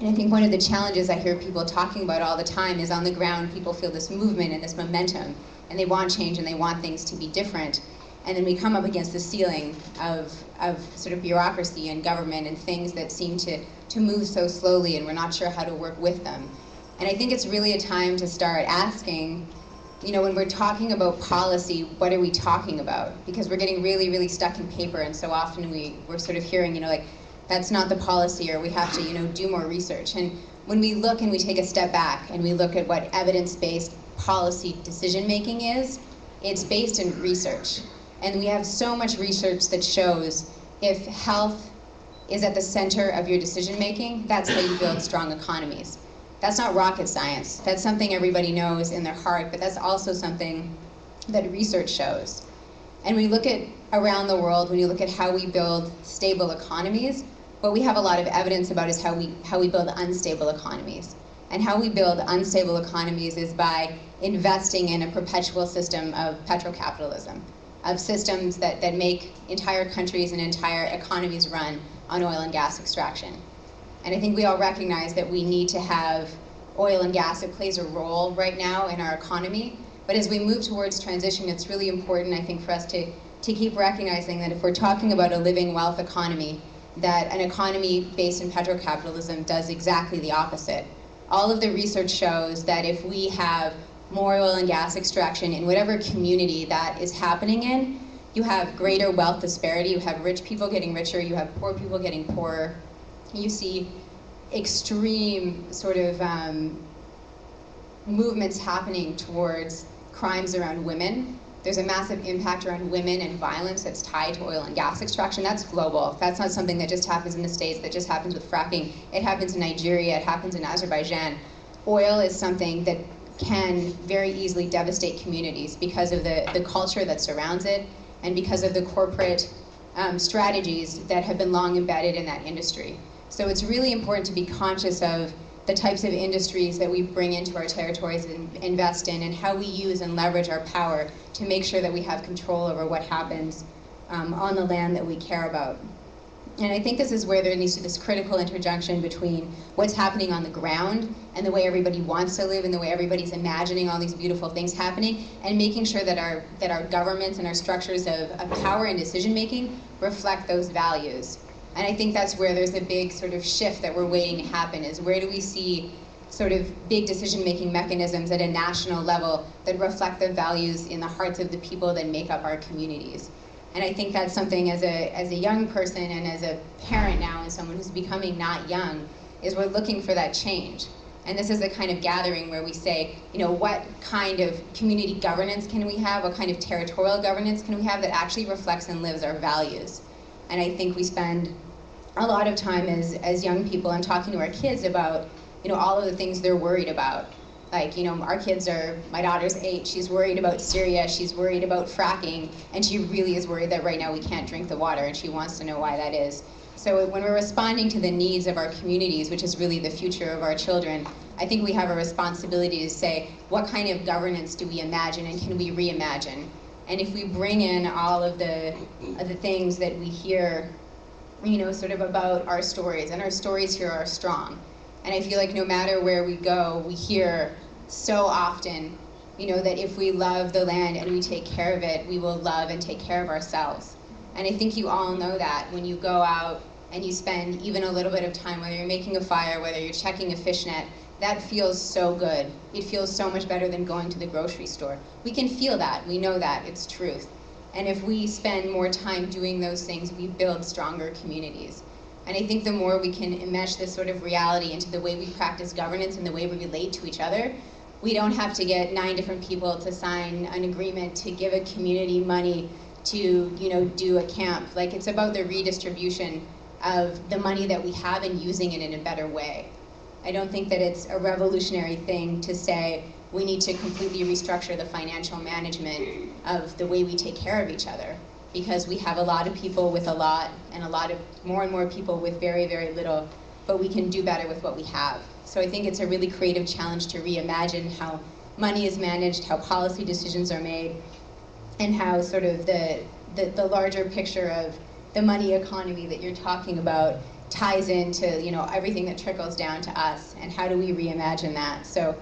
And I think one of the challenges I hear people talking about all the time is, on the ground, people feel this movement and this momentum, and they want change and they want things to be different. And then we come up against the ceiling of sort of bureaucracy and government and things that seem to move so slowly, and we're not sure how to work with them. And I think it's really a time to start asking, when we're talking about policy, what are we talking about? Because we're getting really, really stuck in paper, and so often we're sort of hearing, like, that's not the policy, or we have to, do more research. And when we look and we take a step back and we look at what evidence-based policy decision-making is, it's based in research. And we have so much research that shows if health is at the center of your decision-making, that's how you build strong economies. That's not rocket science. That's something everybody knows in their heart, but that's also something that research shows. And we look at around the world when you look at how we build stable economies. What we have a lot of evidence about is how we build unstable economies. And how we build unstable economies is by investing in a perpetual system of petrocapitalism, of systems that make entire countries and entire economies run on oil and gas extraction. And I think we all recognize that we need to have oil and gas. It plays a role right now in our economy. But as we move towards transition, it's really important, I think, for us to keep recognizing that if we're talking about a living wealth economy, that an economy based in petrocapitalism does exactly the opposite. All of the research shows that if we have more oil and gas extraction in whatever community that is happening in, you have greater wealth disparity, you have rich people getting richer, you have poor people getting poorer. You see extreme sort of movements happening towards crimes around women. There's a massive impact around women and violence that's tied to oil and gas extraction. That's global. That's not something that just happens in the States, that just happens with fracking. It happens in Nigeria, it happens in Azerbaijan. Oil is something that can very easily devastate communities because of the culture that surrounds it and because of the corporate strategies that have been long embedded in that industry. So it's really important to be conscious of the types of industries that we bring into our territories and invest in, and how we use and leverage our power to make sure that we have control over what happens on the land that we care about. And I think this is where there needs to be this critical interjunction between what's happening on the ground and the way everybody wants to live and the way everybody's imagining all these beautiful things happening, and making sure that our governments and our structures of power and decision making reflect those values. And I think that's where there's a big sort of shift that we're waiting to happen, is where do we see sort of big decision-making mechanisms at a national level that reflect the values in the hearts of the people that make up our communities. And I think that's something as a young person and as a parent now and someone who's becoming not young, is we're looking for that change. And this is the kind of gathering where we say, you know, what kind of community governance can we have? What kind of territorial governance can we have that actually reflects and lives our values? And I think we spend a lot of time as young people and talking to our kids about, you know, all of the things they're worried about. Like, you know, my daughter's 8, she's worried about Syria, she's worried about fracking, and she really is worried that right now we can't drink the water, and she wants to know why that is. So when we're responding to the needs of our communities, which is really the future of our children, I think we have a responsibility to say, what kind of governance do we imagine and can we reimagine? And if we bring in all of the things that we hear, you know, sort of about our stories, and our stories here are strong. And I feel like no matter where we go, we hear so often, you know, that if we love the land and we take care of it, we will love and take care of ourselves. And I think you all know that when you go out and you spend even a little bit of time, whether you're making a fire, whether you're checking a fishnet, that feels so good. It feels so much better than going to the grocery store. We can feel that, we know that, it's truth. And if we spend more time doing those things, we build stronger communities. And I think the more we can enmesh this sort of reality into the way we practice governance and the way we relate to each other, we don't have to get 9 different people to sign an agreement to give a community money to, you know, do a camp. Like, it's about the redistribution of the money that we have and using it in a better way. I don't think that it's a revolutionary thing to say we need to completely restructure the financial management of the way we take care of each other, because we have a lot of people with a lot and a lot of more and more people with very, very little, but we can do better with what we have. So I think it's a really creative challenge to reimagine how money is managed, how policy decisions are made, and how sort of the larger picture of the money economy that you're talking about ties into, you know, everything that trickles down to us, and how do we reimagine that. So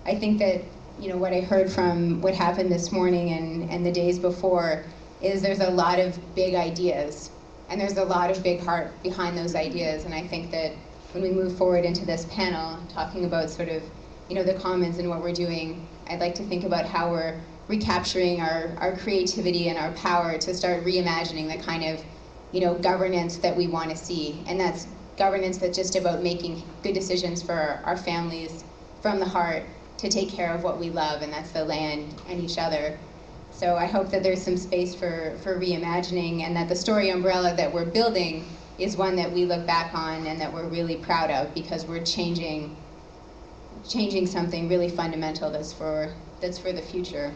I think that, you know, what I heard from what happened this morning and the days before is there's a lot of big ideas, and there's a lot of big heart behind those ideas. And I think that when we move forward into this panel, talking about sort of, you know, the commons and what we're doing, I'd like to think about how we're recapturing our creativity and our power to start reimagining the kind of, you know, governance that we want to see. And that's governance that's just about making good decisions for our families from the heart to take care of what we love, and that's the land and each other. So I hope that there's some space for reimagining, and that the story umbrella that we're building is one that we look back on and that we're really proud of, because we're changing something really fundamental that's for the future.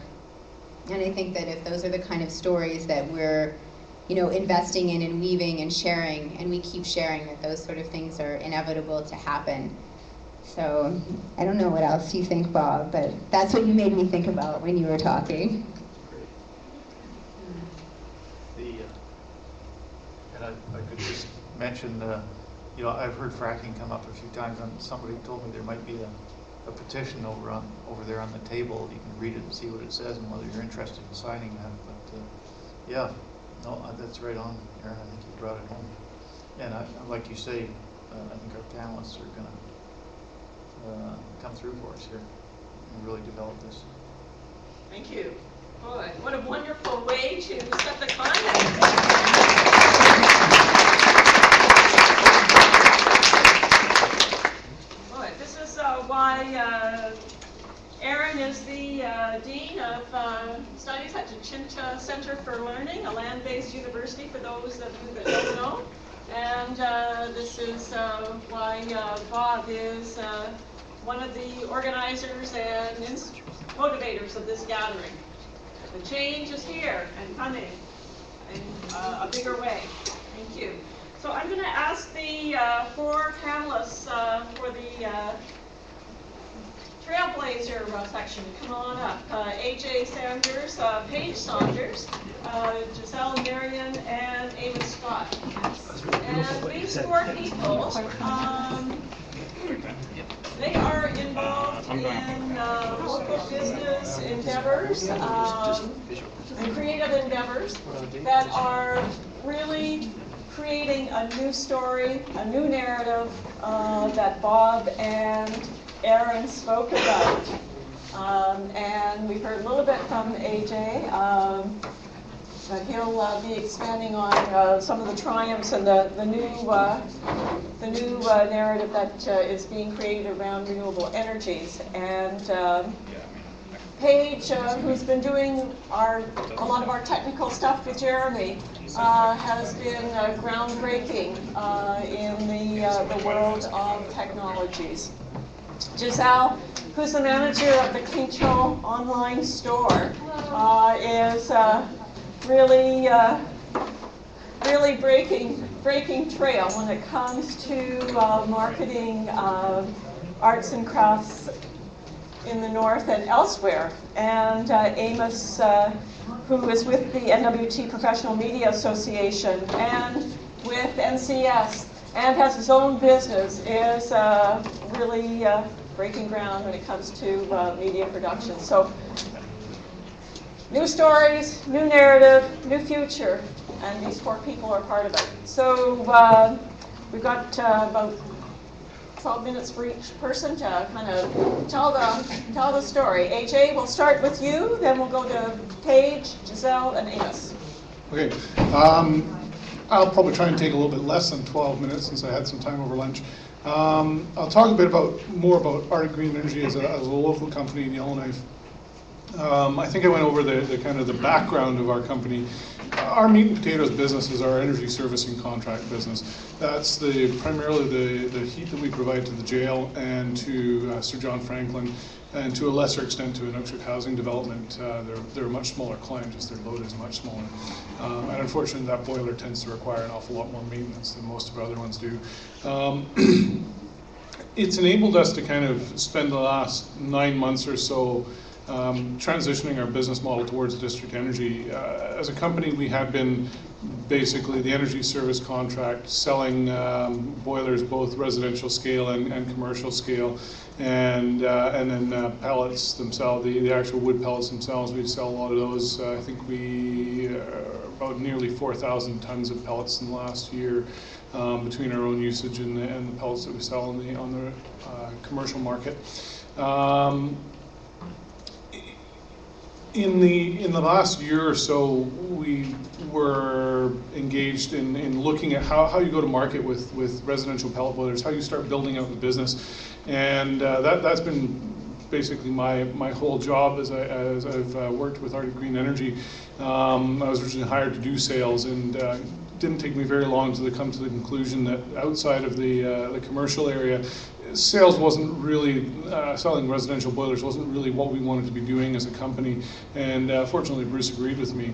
And I think that if those are the kind of stories that we're investing in and weaving and sharing, and we keep sharing that those sort of things are inevitable to happen. So I don't know what else you think, Bob, but that's what you made me think about when you were talking. And I could just mention, I've heard fracking come up a few times, and somebody told me there might be a petition over there on the table. You can read it and see what it says and whether you're interested in signing that. But yeah, no, that's right on, Aaron. I think you brought it home. And like you say, I think our panelists are going to come through for us here and really develop this. Thank you. Boy, what a wonderful way to set the context. Boy, this is why Aaron is the Dean of Studies at the Chincha Center for Learning, a land-based university for those of you that don't know. And this is why Bob is one of the organizers and motivators of this gathering. The change is here and coming in a bigger way. Thank you. So I'm going to ask the 4 panelists for the Trailblazer section to come on up. AJ Sanders, Paige Saunders, Giselle Marion, and Amos Scott. And these 4 people, they are involved in local business endeavors and creative endeavors that are really creating a new story, a new narrative that Bob and Aaron spoke about. And we've heard a little bit from AJ, but he'll be expanding on some of the triumphs and the new narrative that is being created around renewable energies. And Paige, who's been doing a lot of our technical stuff with Jeremy, has been groundbreaking in the world of technologies. Giselle, who's the manager of the Clincho online store, is really breaking trail when it comes to marketing arts and crafts in the north and elsewhere. And Amos, who is with the NWT Professional Media Association and with NCS and has his own business, is really breaking ground when it comes to media production. So new stories, new narrative, new future, and these 4 people are part of it. So we've got about 12 minutes for each person to kind of tell the story. AJ, we'll start with you, then we'll go to Paige, Giselle, and Amos. Okay. I'll probably try and take a little bit less than 12 minutes since I had some time over lunch. I'll talk a bit more about Arctic Green Energy as a local company in Yellowknife. I think I went over the kind of the background of our company. Our meat and potatoes business is our energy service and contract business. That's primarily the heat that we provide to the jail and to Sir John Franklin, and to a lesser extent to Inukshuk housing development. They're a much smaller client, just their load is much smaller. And unfortunately that boiler tends to require an awful lot more maintenance than most of our other ones do. It's enabled us to kind of spend the last 9 months or so transitioning our business model towards district energy. As a company, we have been basically the energy service contract, selling boilers, both residential scale and commercial scale, and then pellets themselves, the actual wood pellets themselves. We sell a lot of those. I think we about nearly 4,000 tons of pellets in the last year between our own usage and the pellets that we sell on the commercial market. In the last year or so, we were engaged in looking at how you go to market with residential pellet boilers, how you start building out the business, and that's been basically my whole job as I've worked with Arctic Green Energy. I was originally hired to do sales, and didn't take me very long to come to the conclusion that outside of the commercial area, sales wasn't really, selling residential boilers wasn't really what we wanted to be doing as a company, and fortunately Bruce agreed with me.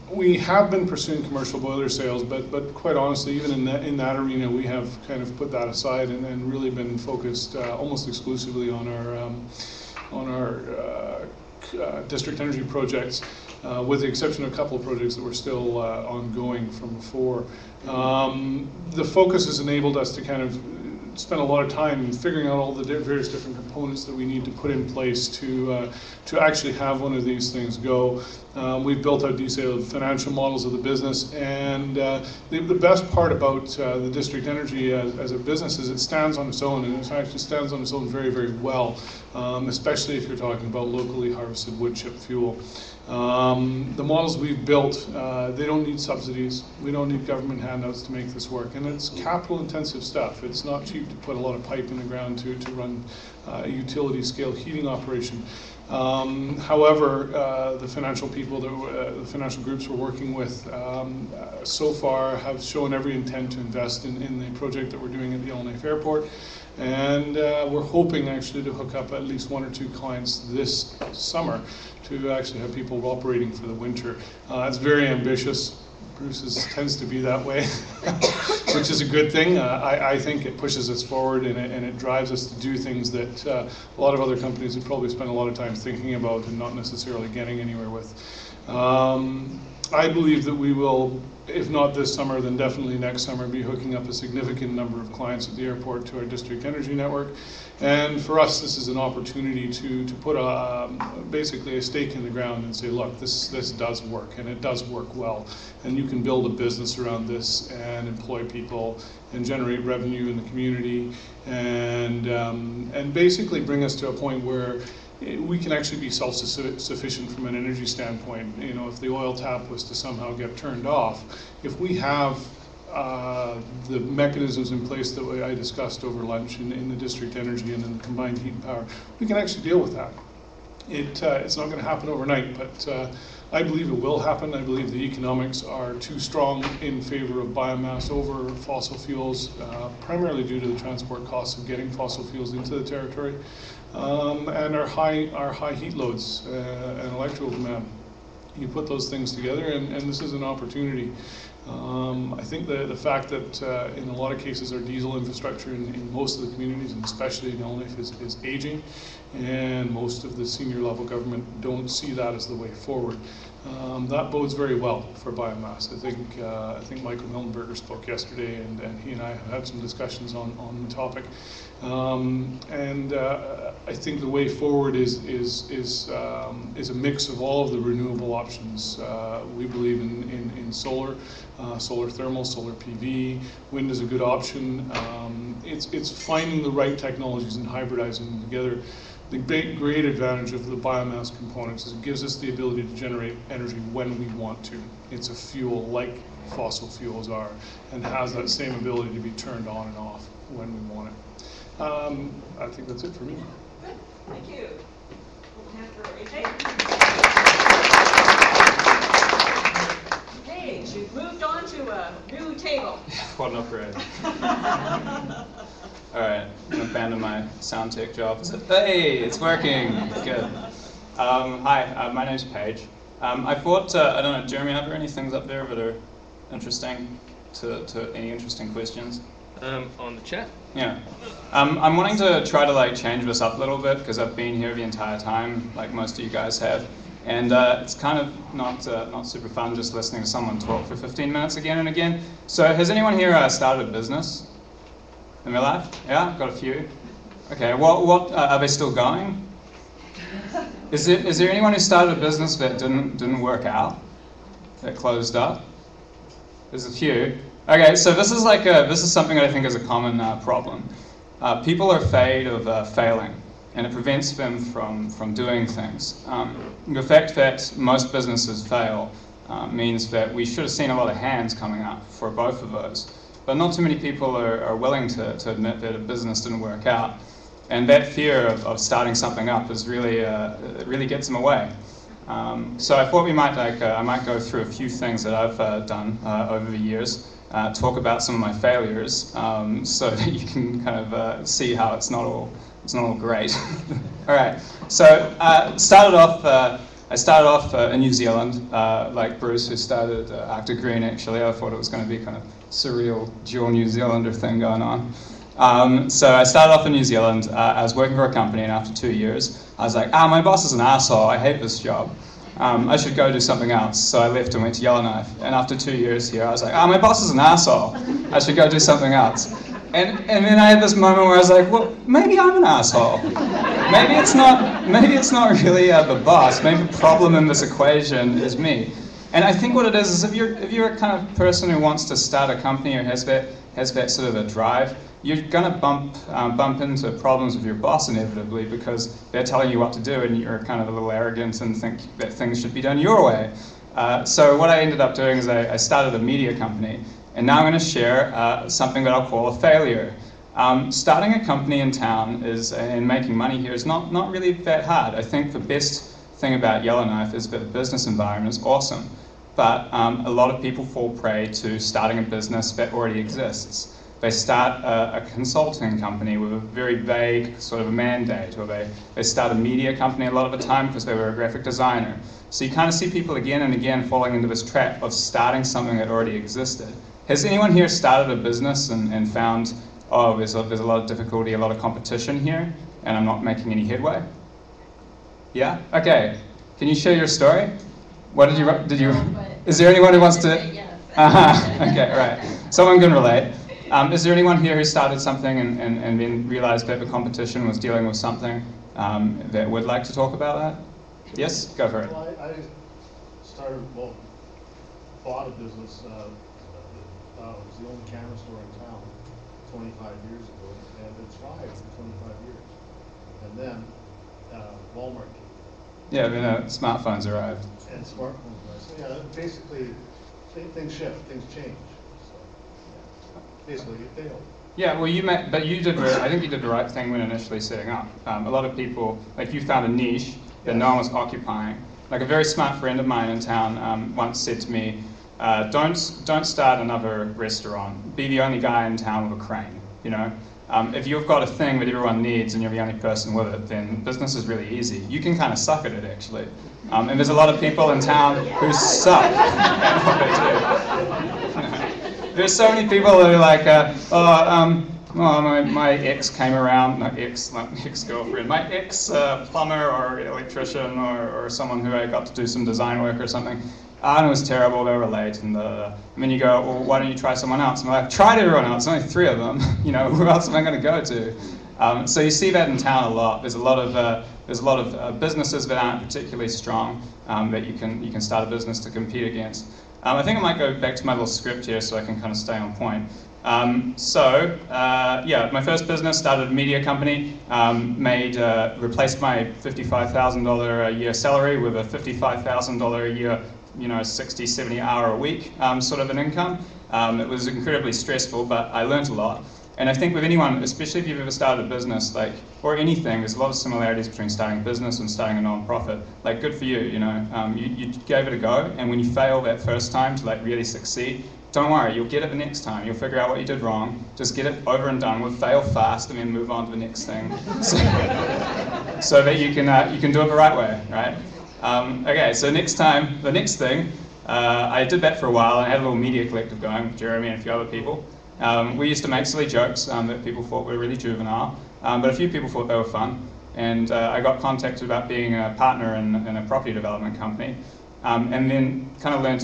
We have been pursuing commercial boiler sales, but quite honestly, even in that arena, we have kind of put that aside and really been focused almost exclusively on our district energy projects, with the exception of a couple of projects that were still ongoing from before. The focus has enabled us to kind of spend a lot of time figuring out all the various different components that we need to put in place to actually have one of these things go. We've built out detailed financial models of the business, and the best part about the district energy as a business is it stands on its own, and it actually stands on its own very, very well, especially if you're talking about locally harvested wood chip fuel. The models we've built, they don't need subsidies. We don't need government handouts to make this work. And it's capital intensive stuff. It's not cheap to put a lot of pipe in the ground to run a utility scale heating operation. However, the financial people, the financial groups we're working with so far have shown every intent to invest in the project that we're doing at the Yellowknife Airport. And we're hoping actually to hook up at least 1 or 2 clients this summer to actually have people operating for the winter. It's very ambitious. Bruce tends to be that way, which is a good thing. I think it pushes us forward, and it drives us to do things that a lot of other companies would probably spend a lot of time thinking about and not necessarily getting anywhere with. I believe that we will, if not this summer, then definitely next summer, be hooking up a significant number of clients at the airport to our district energy network. And for us, this is an opportunity to put basically a stake in the ground and say, look, this does work, and it does work well. And you can build a business around this and employ people and generate revenue in the community, and basically bring us to a point where we can actually be self-sufficient from an energy standpoint. You know, if the oil tap was to somehow get turned off, if we have the mechanisms in place that I discussed over lunch in the district energy and in the combined heat and power, we can actually deal with that. It's not going to happen overnight, but I believe it will happen. I believe the economics are too strong in favor of biomass over fossil fuels, primarily due to the transport costs of getting fossil fuels into the territory, and our high heat loads and electrical demand. You put those things together, and this is an opportunity. I think the fact that in a lot of cases our diesel infrastructure in most of the communities, and especially in Yellowknife, is aging, and most of the senior level government don't see that as the way forward. That bodes very well for biomass. I think Michael Miltenberger spoke yesterday, and he and I have had some discussions on the topic. I think the way forward is a mix of all of the renewable options. We believe in solar, solar thermal, solar PV. Wind is a good option. It's finding the right technologies and hybridizing them together. The great advantage of the biomass components is it gives us the ability to generate energy when we want to. It's a fuel like fossil fuels are, and has that same ability to be turned on and off when we want it. I think that's it for me. Good, thank you. Hand for AJ. Okay, we've moved on to a new table. What an upgrade. All right, I'm gonna abandon my sound tech job. Hey, it's working. Good. Hi, my name's Paige. I thought, I don't know, Jeremy, are there any things up there that are interesting to any interesting questions? On the chat? Yeah. I'm wanting to try to change this up a little bit because I've been here the entire time, like most of you guys have, and it's kind of not super fun just listening to someone talk for 15 minutes again and again. So has anyone here started a business in real life? Yeah, got a few. Okay, what are they still going? Is there anyone who started a business that didn't work out, that closed up? There's a few. Okay, so this is something that I think is a common problem. People are afraid of failing, and it prevents them from doing things. The fact that most businesses fail means that we should have seen a lot of hands coming up for both of those. But not too many people are willing to admit that a business didn't work out. And that fear of starting something up is really, it really gets them away. So I thought I might go through a few things that I've done over the years talk about some of my failures, so that you can kind of see how it's not all great. All right. So I started off in New Zealand, like Bruce, who started Arctic Green. Actually, I thought it was going to be kind of surreal dual New Zealander thing going on. So I started off in New Zealand. I was working for a company, and after 2 years, I was like, my boss is an asshole. I hate this job. I should go do something else. So I left and went to Yellowknife. And after 2 years here, I was like, my boss is an asshole. I should go do something else. And then I had this moment where I was like, well, maybe I'm an asshole. Maybe it's not really the boss. Maybe the problem in this equation is me. And I think what it is if you're a kind of person who wants to start a company or has that sort of a drive, you're going to bump into problems with your boss inevitably because they're telling you what to do and you're kind of a little arrogant and think that things should be done your way. So what I ended up doing is I started a media company, and now I'm going to share something that I'll call a failure. Starting a company in town and making money here is not really that hard. I think the best thing about Yellowknife is that the business environment is awesome, but a lot of people fall prey to starting a business that already exists. They start a consulting company with a very vague sort of a mandate, or they start a media company a lot of the time because they were a graphic designer. So you kind of see people again and again falling into this trap of starting something that already existed. Has anyone here started a business and found, there's a lot of difficulty, a lot of competition here, and I'm not making any headway? Yeah? Okay. Can you share your story? What did you? Is there anyone who wants to? Okay, right. Someone can relate. Is there anyone here who started something and then realized that the competition was dealing with something that would like to talk about that? Yes, go for it. Well, I started, bought a business. It was the only camera store in town 25 years ago, and it thrived for 25 years. And then Walmart came. Yeah, then smartphones arrived. And smartphones arrived. So yeah, basically things shift, things change. So yeah, basically it failed. Yeah, well, I think you did the right thing when initially setting up. A lot of people, like you found a niche that no one was occupying. Like a very smart friend of mine in town once said to me, don't start another restaurant. Be the only guy in town with a crane, you know? If you've got a thing that everyone needs and you're the only person with it, then business is really easy. You can kind of suck at it, actually. And there's a lot of people in town who suck at what they do. There's so many people who are like, my ex came around, not ex-girlfriend, my ex-plumber or electrician or someone who I got to do some design work or something. And it was terrible, they were late, and then you go, well, why don't you try someone else? And I'm like, I've tried everyone else, only 3 of them, you know, who else am I going to go to? So you see that in town a lot. There's a lot of businesses that aren't particularly strong that you can start a business to compete against. I think I might go back to my little script here so I can kind of stay on point. My first business, started a media company, replaced my $55,000 a year salary with a $55,000 a year, 60, 70 hour a week sort of an income. It was incredibly stressful, but I learned a lot. And I think with anyone, especially if you've ever started a business, or anything, there's a lot of similarities between starting a business and starting a non-profit. Good for you, you gave it a go, and when you fail that first time to really succeed, don't worry, you'll get it the next time. You'll figure out what you did wrong. Just get it over and done with, fail fast, and then move on to the next thing, so that you can do it the right way, right? Okay, so the next thing, I did that for a while, and I had a little media collective going with Jeremy and a few other people. We used to make silly jokes that people thought were really juvenile, but a few people thought they were fun. And I got contacted about being a partner in a property development company, and then kind of learned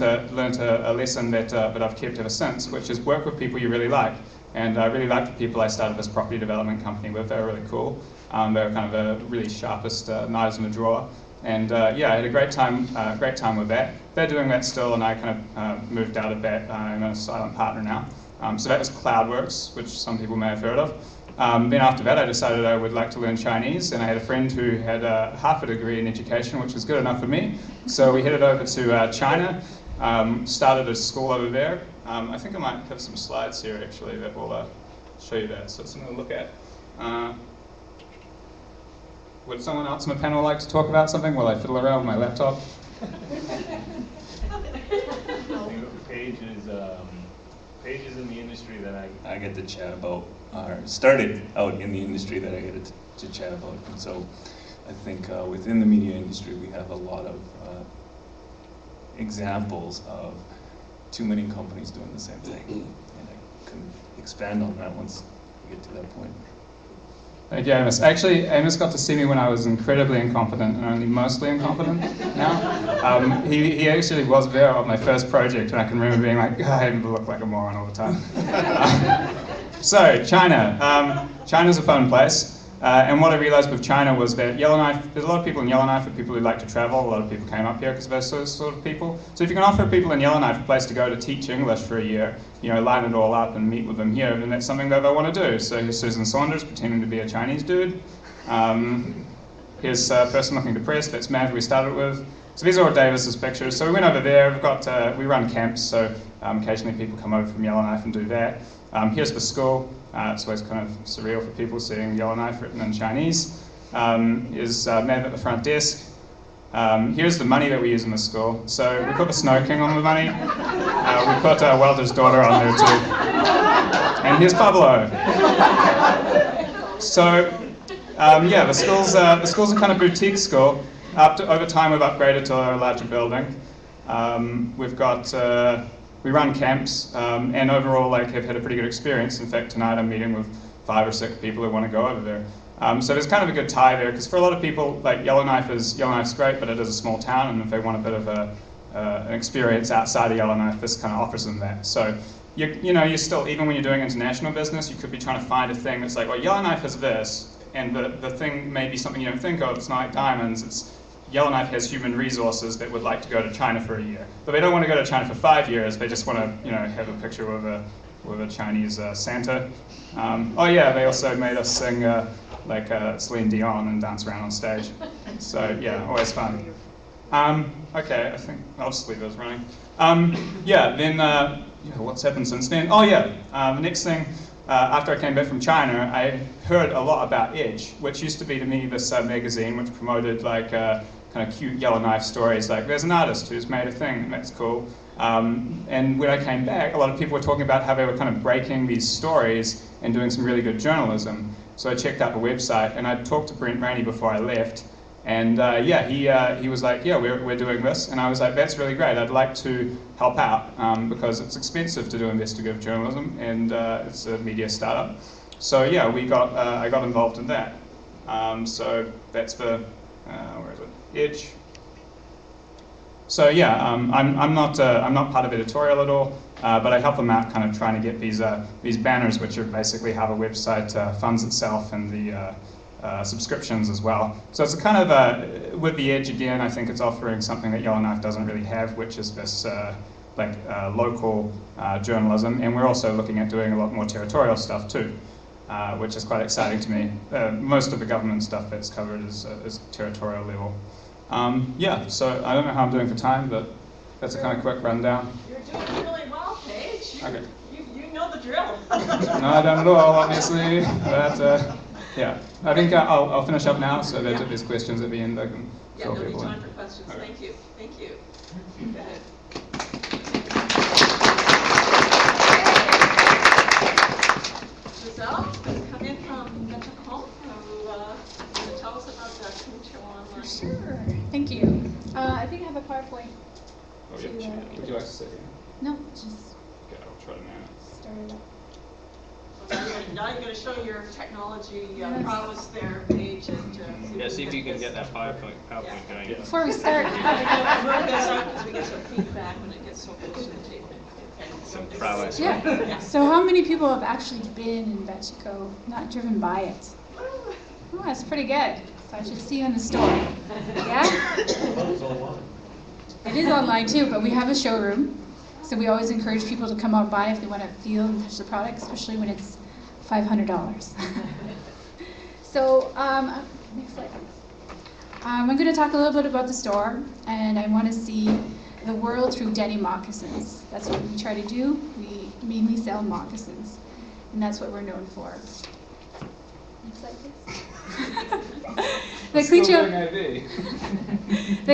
a lesson that I've kept ever since, which is work with people you really like. And I really liked the people I started this property development company with. They were really cool. They were kind of the really sharpest knives in the drawer. And I had a great time with that. They're doing that still, and I kind of moved out of that. I'm a silent partner now. So that was Cloudworks, which some people may have heard of. Then after that, I decided I would like to learn Chinese, and I had a friend who had half a degree in education, which was good enough for me. So we headed over to China, started a school over there. I think I might have some slides here, actually, that will show you that. So it's something to look at. Would someone else on the panel like to talk about something while I fiddle around with my laptop? The page is pages in the industry that I get to chat about, or started out in the industry that I get to chat about. And so I think within the media industry we have a lot of examples of too many companies doing the same thing. And I can expand on that once we get to that point. Thank you, Amos. Actually, Amos got to see me when I was incredibly incompetent and only mostly incompetent now. He actually was there on my first project, and I can remember being like, I look like a moron all the time. So, China. China's a fun place. And what I realized with China was that Yellowknife, there's a lot of people in Yellowknife, and people who like to travel. A lot of people came up here because of those sort of people. So if you can offer people in Yellowknife a place to go to teach English for a year, line it all up and meet with them here, then that's something that I want to do. So here's Susan Saunders pretending to be a Chinese dude. Here's a person looking depressed. That's Matt, who we started with. So these are all Davis's pictures. So we went over there. We run camps, so occasionally people come over from Yellowknife and do that. Here's the school. It's always kind of surreal for people seeing Yellowknife written in Chinese. Is Matt at the front desk. Here's the money that we use in the school. So we put the Snow King on the money. We put Welder's daughter on there too. And here's Pablo. So yeah, the school's a kind of boutique school. Over time we've upgraded to a larger building. We run camps, and overall have had a pretty good experience. In fact, tonight I'm meeting with 5 or 6 people who want to go over there. So there's kind of a good tie there, because for a lot of people, Yellowknife's great, but it is a small town, and if they want a bit of an experience outside of Yellowknife, this kind of offers them that. So you still, even when you're doing international business, you could be trying to find a thing that's like, well, Yellowknife has this, and the thing may be something you don't think of. It's not like diamonds. Yellowknife has human resources that would like to go to China for a year, but they don't want to go to China for 5 years. They just want to, have a picture with a Chinese Santa. Oh yeah, they also made us sing Celine Dion and dance around on stage. So yeah, always fun. Okay, I think I'll just leave those running. What's happened since then? Oh yeah, the next thing. After I came back from China, I heard a lot about Edge, which used to be to me this magazine which promoted kind of cute Yellowknife stories, like there's an artist who's made a thing, and that's cool. And when I came back, a lot of people were talking about how they were kind of breaking these stories and doing some really good journalism. So I checked out the website, and I talked to Brent Rainey before I left, and he was like, yeah, we're doing this, and I was like, that's really great. I'd like to help out because it's expensive to do investigative journalism, and it's a media startup. So yeah, I got involved in that. So that's the where is it? Edge. So yeah, I'm not part of editorial at all, but I help them out, kind of trying to get these banners, which are basically how the website funds itself, and the subscriptions as well. So it's a kind of with the Edge again, I think it's offering something that Yellowknife doesn't really have, which is this local journalism, and we're also looking at doing a lot more territorial stuff too, which is quite exciting to me. Most of the government stuff that's covered is territorial level. So I don't know how I'm doing for time, but that's a kind of quick rundown. You're doing really well, Paige. Okay. You know the drill. No, I don't at all, obviously, but yeah. I think I'll finish up now, so that if there's questions at the end, I can fill there'll be people in. time for questions. Okay. Thank you. Thank you. Go ahead. Giselle, come in from Metacom, who will tell us about the Control Online. Sure. Thank you. I think I have a PowerPoint. Oh, yeah. Would you like to say it? No, just Okay, I'll try to manage. start it up. Now you're going to show your technology prowess there, Paige, and See if you can get that PowerPoint going. Yeah. Before we start, because we get some feedback when it gets so close to the table. Some prowess. yeah. So how many people have actually been in Mexico, not driven by it? Oh, that's pretty good. So I should see you in the store. Yeah? It is online too, but we have a showroom. So we always encourage people to come out by if they want to feel and touch the product, especially when it's $500. So, next slide. I'm going to talk a little bit about the store, and I want to see the world through denim moccasins. That's what we try to do. We mainly sell moccasins, and that's what we're known for. Next slide, please. The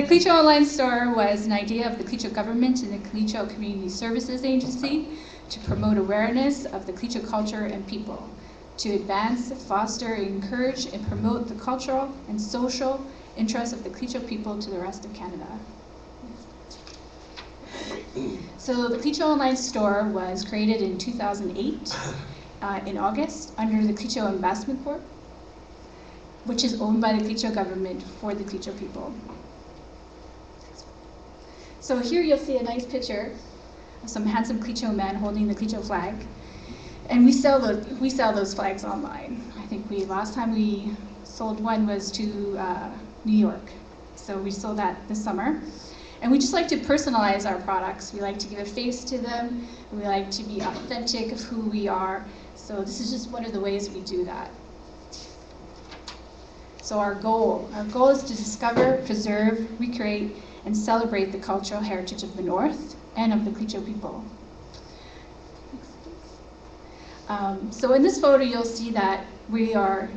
Clecho Online Store was an idea of the Clecho government and the Clecho Community Services Agency to promote awareness of the Clicho culture and people, to advance, foster, encourage, and promote the cultural and social interests of the Clicho people to the rest of Canada. So the Clicho Online Store was created in 2008 in August under the Clicho Investment Corp, which is owned by the Clicho government for the Clicho people. So here you'll see a nice picture of some handsome Clicho men holding the Clicho flag. And we sell those flags online. I think last time we sold one was to New York. So we sold that this summer. And we just like to personalize our products. We like to give a face to them. We like to be authentic of who we are. So this is just one of the ways we do that. So our goal is to discover, preserve, recreate, and celebrate the cultural heritage of the North and of the Clicho people. So in this photo, you'll see that we are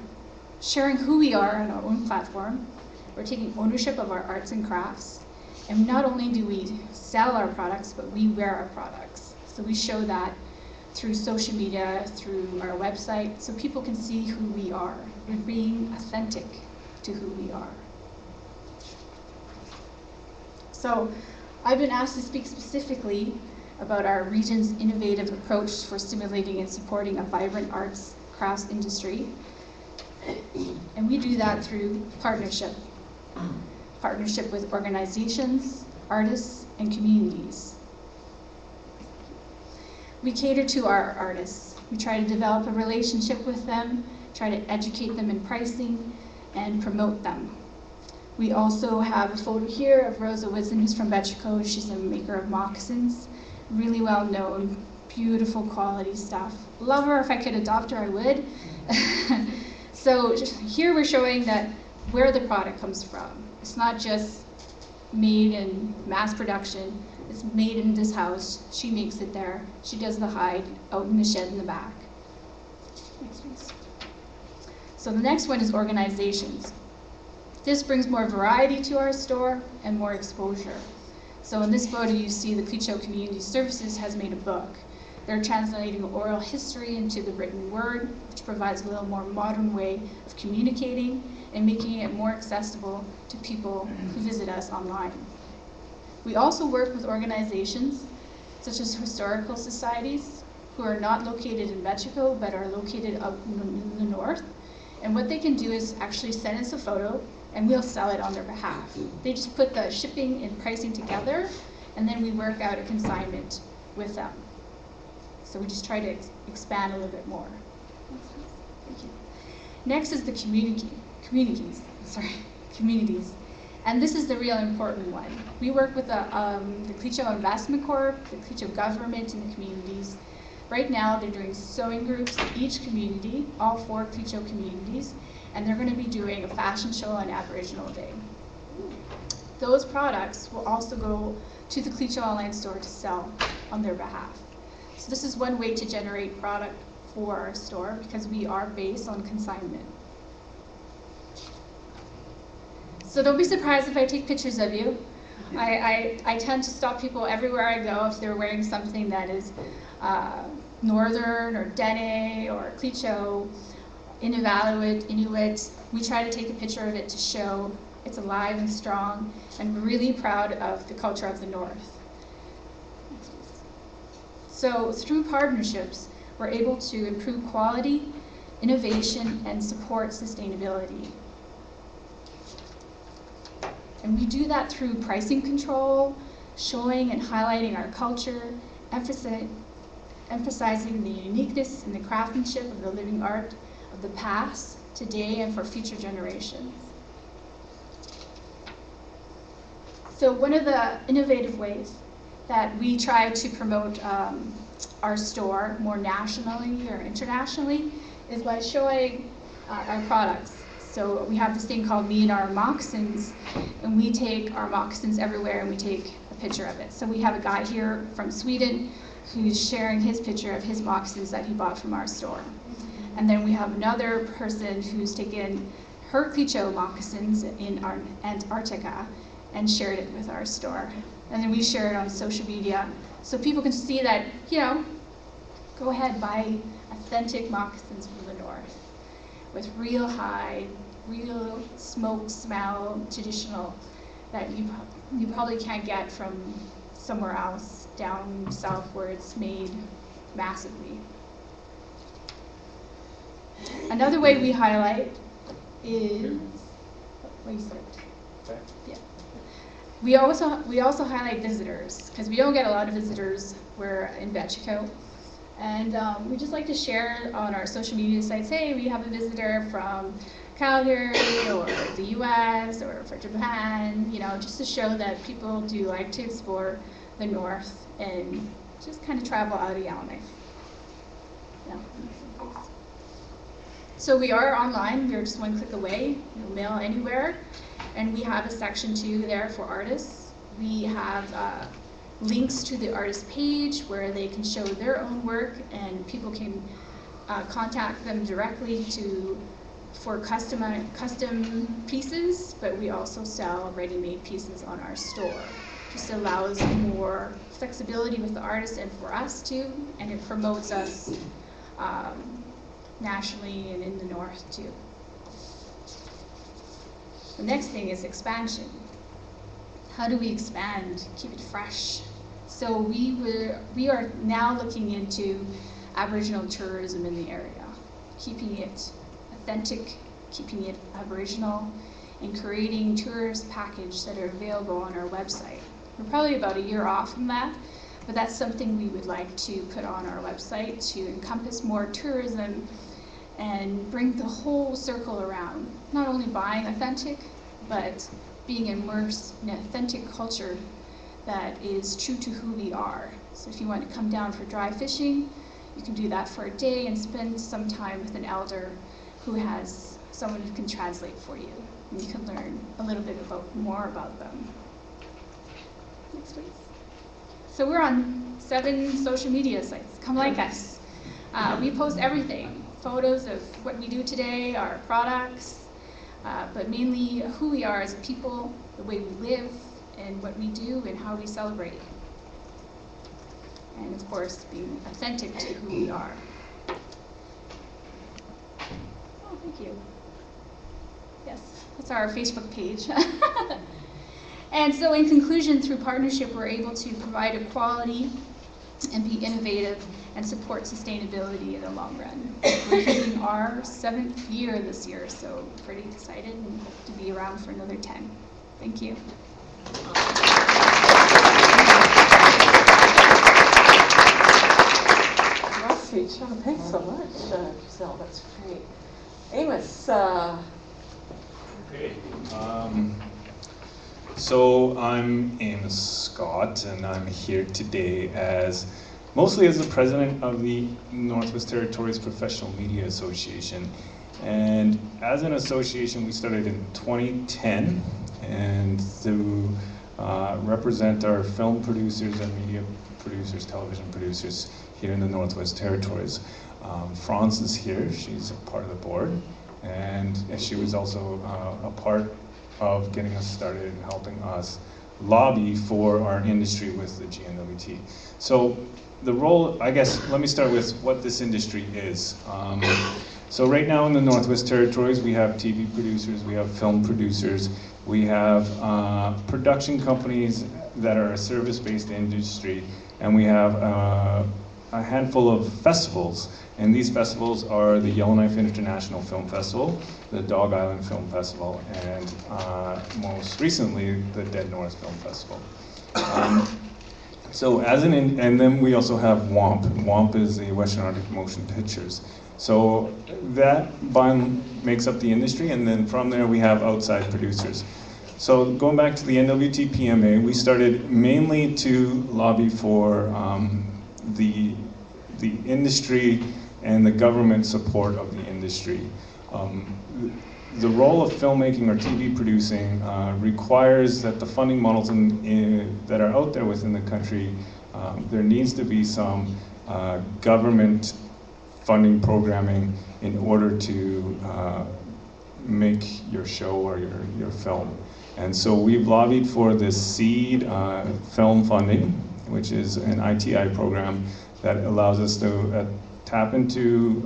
sharing who we are on our own platform. We're taking ownership of our arts and crafts. And not only do we sell our products, but we wear our products. So we show that through social media, through our website, so people can see who we are. We're being authentic to who we are. So I've been asked to speak specifically about our region's innovative approach for stimulating and supporting a vibrant arts crafts industry. And we do that through partnership with organizations, artists, and communities. We cater to our artists. We try to develop a relationship with them, try to educate them in pricing, and promote them. We also have a photo here of Rosa Whitson, who's from Betchico. She's a maker of moccasins, really well known, beautiful quality stuff. Love her. If I could adopt her, I would. So here we're showing that where the product comes from. It's not just made in mass production. It's made in this house. She makes it there. She does the hide out in the shed in the back. Next, please. So the next one is organizations. This brings more variety to our store and more exposure. So in this photo, you see the Clicho Community Services has made a book. They're translating oral history into the written word, which provides a little more modern way of communicating and making it more accessible to people who visit us online. We also work with organizations such as historical societies who are not located in Betchico but are located up in the north. And what they can do is actually send us a photo and we'll sell it on their behalf. They just put the shipping and pricing together and then we work out a consignment with them. So we just try to expand a little bit more. Thank you. Next is the communities. And this is the real important one. We work with the Clicho Investment Corp, the Clicho government, and the communities. Right now, they're doing sewing groups in each community, all 4 Clicho communities, and they're going to be doing a fashion show on Aboriginal Day. Those products will also go to the Clicho Online Store to sell on their behalf. So this is one way to generate product for our store because we are based on consignment. So don't be surprised if I take pictures of you. I tend to stop people everywhere I go if they're wearing something that is Northern or Dene or Clicho, Inuit. We try to take a picture of it to show it's alive and strong and really proud of the culture of the North. So through partnerships, we're able to improve quality, innovation, and support sustainability. And we do that through pricing control, showing and highlighting our culture, emphasizing the uniqueness and the craftsmanship of the living art of the past, today, and for future generations. So one of the innovative ways that we try to promote our store more nationally or internationally is by showing our products. So we have this thing called Me and Our Moccasins, and we take our moccasins everywhere and we take a picture of it. So we have a guy here from Sweden who's sharing his picture of his moccasins that he bought from our store. And then we have another person who's taken her Clicho moccasins in Antarctica and shared it with our store. And then we share it on social media so people can see that, you know, go ahead, buy authentic moccasins from the north with real hide, real smoke smell, traditional, that you probably can't get from somewhere else down south where it's made massively. Another way we highlight is, yeah. We also highlight visitors, because we don't get a lot of visitors. We're in Mexico. And we just like to share on our social media sites, hey, we have a visitor from Calgary or the US or from Japan, you know, just to show that people do like to explore the north and just kind of travel out of Yellowknife. Yeah. So we are online, we're just one click away, you'll mail anywhere. And we have a section too there for artists. We have links to the artist page where they can show their own work and people can contact them directly for custom pieces, but we also sell ready-made pieces on our store. Just allows more flexibility with the artist and for us too, and it promotes us nationally and in the north too. The next thing is expansion. How do we expand, keep it fresh? So we are now looking into Aboriginal tourism in the area, keeping it authentic, keeping it Aboriginal, and creating tourist packages that are available on our website. We're probably about a year off from that, but that's something we would like to put on our website to encompass more tourism and bring the whole circle around. Not only buying authentic, but being immersed in an authentic culture that is true to who we are. So if you want to come down for dry fishing, you can do that for a day and spend some time with an elder who has someone who can translate for you. And you can learn a little bit more about them. Next, please. So we're on 7 social media sites. Come like us. We post everything. Photos of what we do today, our products, but mainly who we are as a people, the way we live, and what we do and how we celebrate. And of course, being authentic to who we are. Oh, thank you. Yes, that's our Facebook page. And so in conclusion, through partnership, we're able to provide a quality and be innovative and support sustainability in the long run. We're hitting our 7th year this year, so pretty excited and hope to be around for another 10. Thank you. Sweet, Sean. Thanks so much, Giselle. That's great. Amos. Okay. So I'm Amos Scott, and I'm here today mostly as the president of the Northwest Territories Professional Media Association. And as an association, we started in 2010, and to represent our film producers and media producers, television producers here in the Northwest Territories. Franz is here, she's a part of the board, and she was also a part of getting us started and helping us lobby for our industry with the GNWT. So the role, I guess, let me start with what this industry is. So right now in the Northwest Territories, we have TV producers, we have film producers, we have production companies that are a service-based industry, and we have a handful of festivals. And these festivals are the Yellowknife International Film Festival, the Dog Island Film Festival, and most recently, the Dead North Film Festival. And then we also have WAMP. WAMP is the Western Arctic Motion Pictures. So that makes up the industry, and then from there we have outside producers. So going back to the NWT PMA, we started mainly to lobby for the industry and the government support of the industry. The role of filmmaking or TV producing requires that the funding models that are out there within the country, there needs to be some government funding programming in order to make your show or your film. And so we've lobbied for this SEED film funding, which is an ITI program that allows us to tap into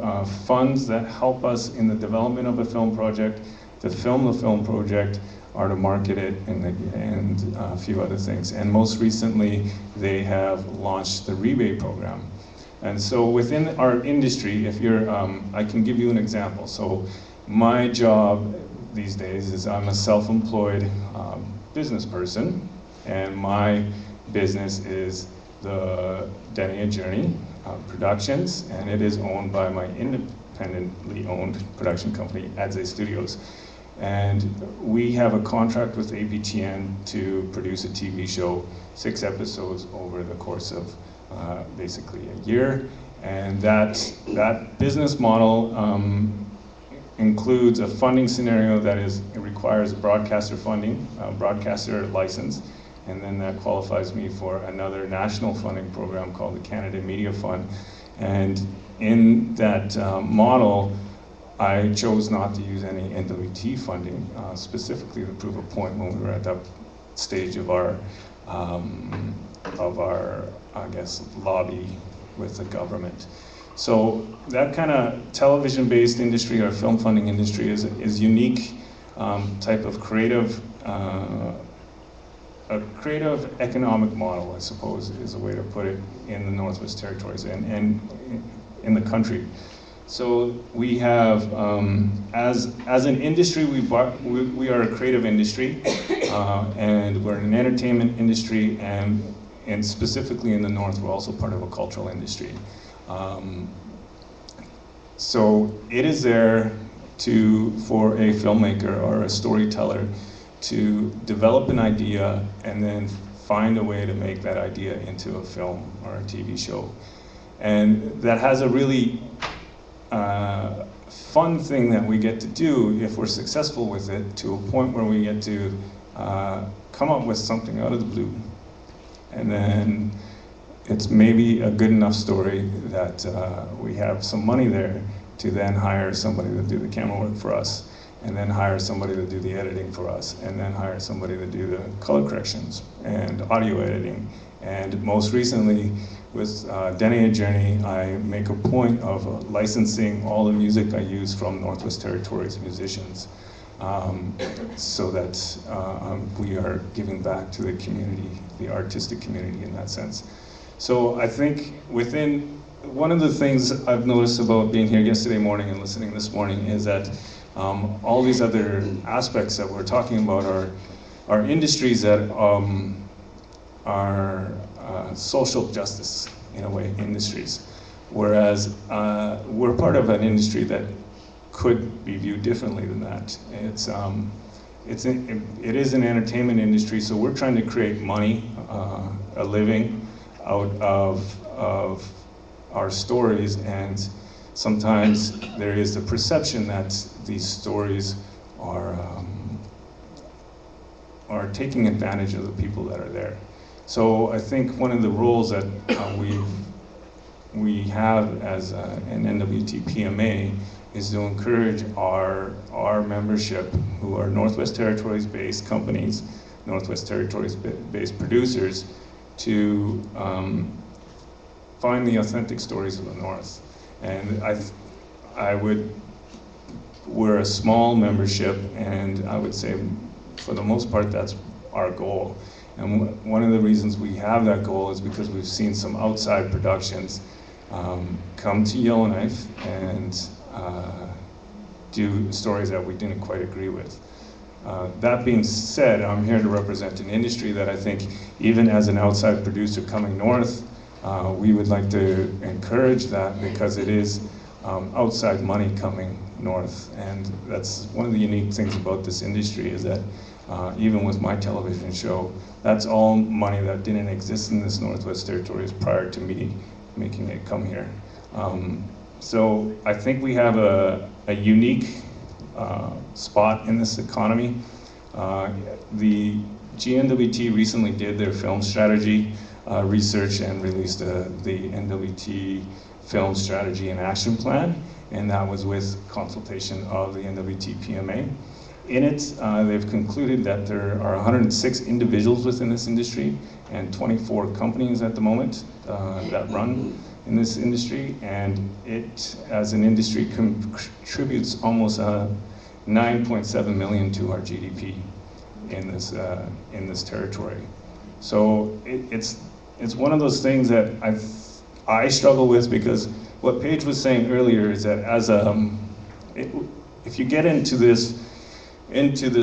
funds that help us in the development of a film project, to film the film project, or to market it, and a few other things. And most recently, they have launched the rebate program. And so within our industry, if you're, I can give you an example. So my job these days is I'm a self-employed business person, and my business is the Denia Journey Productions, and it is owned by my independently owned production company, Adze Studios. And we have a contract with APTN to produce a TV show, 6 episodes over the course of basically a year. And that business model includes a funding scenario that it requires broadcaster funding, broadcaster license, and then that qualifies me for another national funding program called the Canada Media Fund. And in that model, I chose not to use any NWT funding, specifically to prove a point when we were at that stage of our I guess, lobby with the government. So that kind of television-based industry or film funding industry is unique type of creative, a creative economic model, I suppose, is a way to put it in the Northwest Territories and in the country. So we have, as an industry, we are a creative industry, and we're an entertainment industry, and specifically in the North, we're also part of a cultural industry. So it is there for a filmmaker or a storyteller to develop an idea and then find a way to make that idea into a film or a TV show. And that has a really fun thing that we get to do if we're successful with it, to a point where we get to come up with something out of the blue. And then it's maybe a good enough story that we have some money there to then hire somebody to do the camera work for us, and then hire somebody to do the editing for us, and then hire somebody to do the color corrections and audio editing. And most recently, with Denia Journey, I make a point of licensing all the music I use from Northwest Territories musicians, so that we are giving back to the community, the artistic community in that sense. So I think one of the things I've noticed about being here yesterday morning and listening this morning is that all these other aspects that we're talking about are industries that are social justice, in a way, industries. Whereas we're part of an industry that could be viewed differently than that. It is an entertainment industry, so we're trying to create money, a living out of our stories, and sometimes there is the perception that these stories are taking advantage of the people that are there. So I think one of the roles that we have as an NWT PMA is to encourage our membership, who are Northwest Territories based companies, Northwest Territories based producers, to find the authentic stories of the North. And we're a small membership, and I would say for the most part that's our goal. And one of the reasons we have that goal is because we've seen some outside productions come to Yellowknife and do stories that we didn't quite agree with. That being said, I'm here to represent an industry that I think, even as an outside producer coming north, we would like to encourage that, because it is outside money coming north. And that's one of the unique things about this industry, is that even with my television show, that's all money that didn't exist in this Northwest Territories prior to me making it come here. So I think we have a unique spot in this economy. The GNWT recently did their film strategy research and released the NWT Film Strategy and Action Plan, and that was with consultation of the NWT PMA. In it, they've concluded that there are 106 individuals within this industry and 24 companies at the moment that run in this industry, and it, as an industry, contributes almost 9.7 million to our GDP in this territory. So it's one of those things that I struggle with, because what Paige was saying earlier is that as if you get into this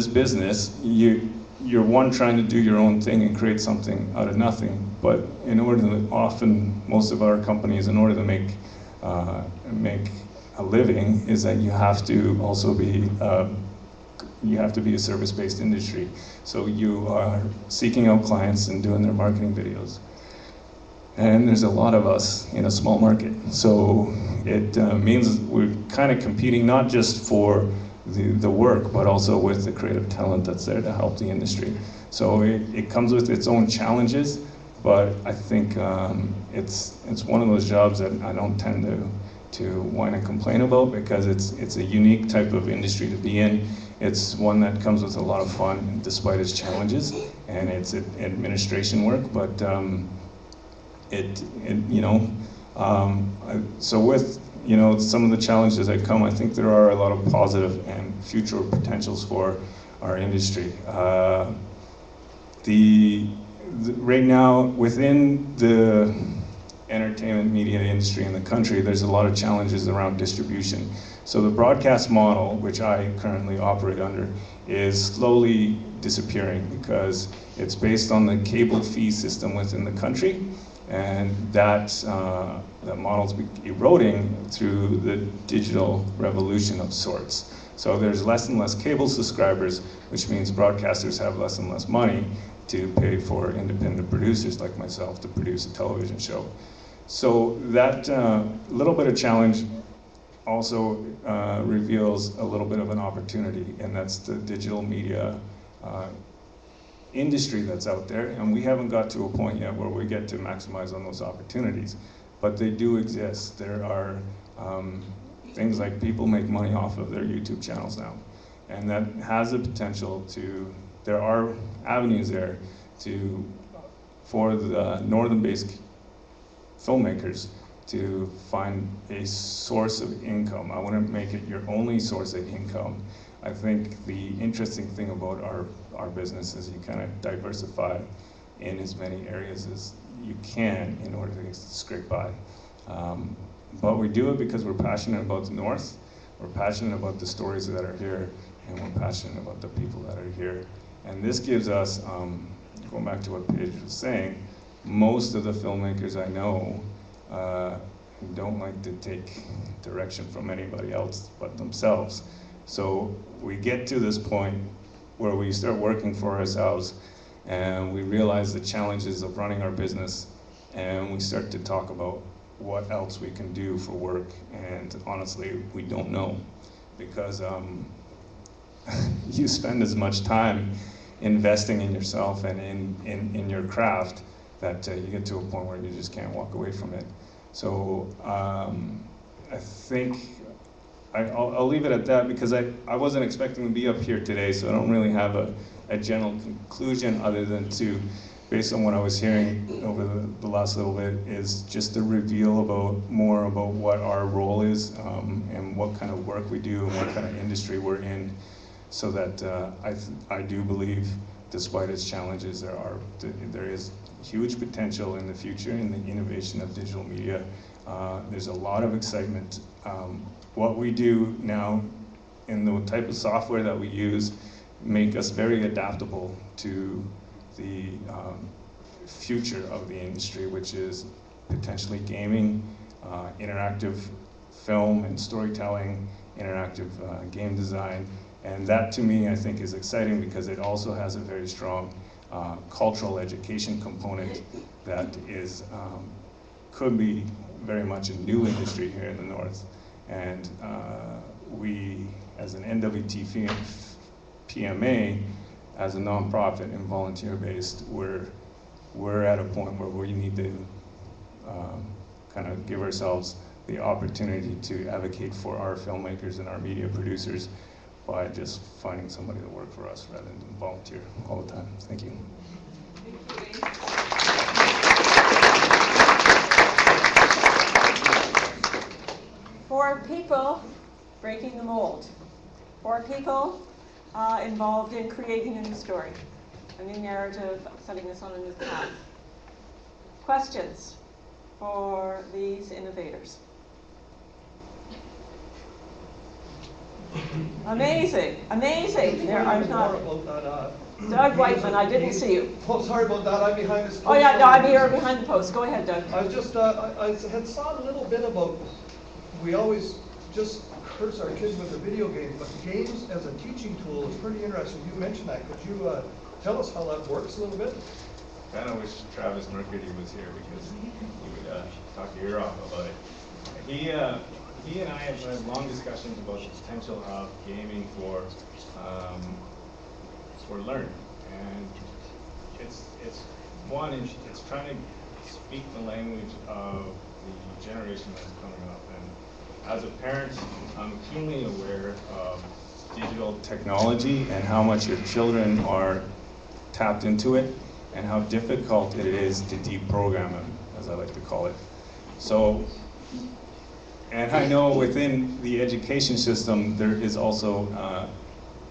business, you're one trying to do your own thing and create something out of nothing. But in order to, often most of our companies, in order to make a living, is that you have to also be a service-based industry. So you are seeking out clients and doing their marketing videos. And there's a lot of us in a small market. So it means we're kind of competing not just for the work, but also with the creative talent that's there to help the industry. So it comes with its own challenges, but I think it's one of those jobs that I don't tend to whine and complain about, because it's a unique type of industry to be in. It's one that comes with a lot of fun despite its challenges, and it's administration work, but so with some of the challenges that come, I think there are a lot of positive and future potentials for our industry. Right now, within the entertainment media industry in the country, there's a lot of challenges around distribution. So the broadcast model, which I currently operate under, is slowly disappearing because it's based on the cable fee system within the country, and that model's eroding through the digital revolution of sorts. So there's less and less cable subscribers, which means broadcasters have less and less money to pay for independent producers like myself to produce a television show. So that little bit of challenge also reveals a little bit of an opportunity, and that's the digital media industry that's out there, and we haven't got to a point yet where we get to maximize on those opportunities, but they do exist. There are things like people make money off of their YouTube channels now, and that has the potential to, there are avenues there for the northern-based filmmakers to find a source of income. I wouldn't make it your only source of income. I think the interesting thing about our business is you kind of diversify in as many areas as you can in order to scrape by. But we do it because we're passionate about the North, we're passionate about the stories that are here, and we're passionate about the people that are here. And this gives us, going back to what Paige was saying, most of the filmmakers I know don't like to take direction from anybody else but themselves. So we get to this point where we start working for ourselves and we realize the challenges of running our business, and we start to talk about what else we can do for work, and honestly, we don't know, because you spend as much time investing in yourself and in your craft that you get to a point where you just can't walk away from it. So I think I'll leave it at that, because I wasn't expecting to be up here today, so I don't really have a general conclusion other than to, based on what I was hearing over the last little bit, is just to reveal more about what our role is and what kind of work we do and what kind of industry we're in, so that I do believe, despite its challenges, there is huge potential in the future in the innovation of digital media. There's a lot of excitement. What we do now and the type of software that we use make us very adaptable to the future of the industry, which is potentially gaming, interactive film and storytelling, interactive game design. And that, to me, I think is exciting because it also has a very strong cultural education component that is could be very much a new industry here in the North. And we, as an NWT PMA, as a nonprofit and volunteer-based, we're at a point where we need to kind of give ourselves the opportunity to advocate for our filmmakers and our media producers by just finding somebody to work for us rather than volunteer all the time. Thank you. Thank you. 4 people breaking the mold. 4 people involved in creating a new story, a new narrative, setting us on a new path. Questions for these innovators? Amazing, amazing. There are not. Doug Whiteman, I didn't see you. Oh, sorry about that. I'm behind this post. Oh yeah, no, I'm here behind the post. Go ahead, Doug. I was just, I had saw a little bit about, we always just curse our kids with the video games, but games as a teaching tool is pretty interesting. You mentioned that. Could you tell us how that works a little bit? I kind of wish Travis Mercury was here because he would talk your ear off about it. He and I have had long discussions about the potential of gaming for learning, and it's trying to speak the language of the generation that's coming up. And as a parent, I'm keenly aware of digital technology and how much your children are tapped into it, and how difficult it is to deprogram them, as I like to call it. So, and I know within the education system, there is also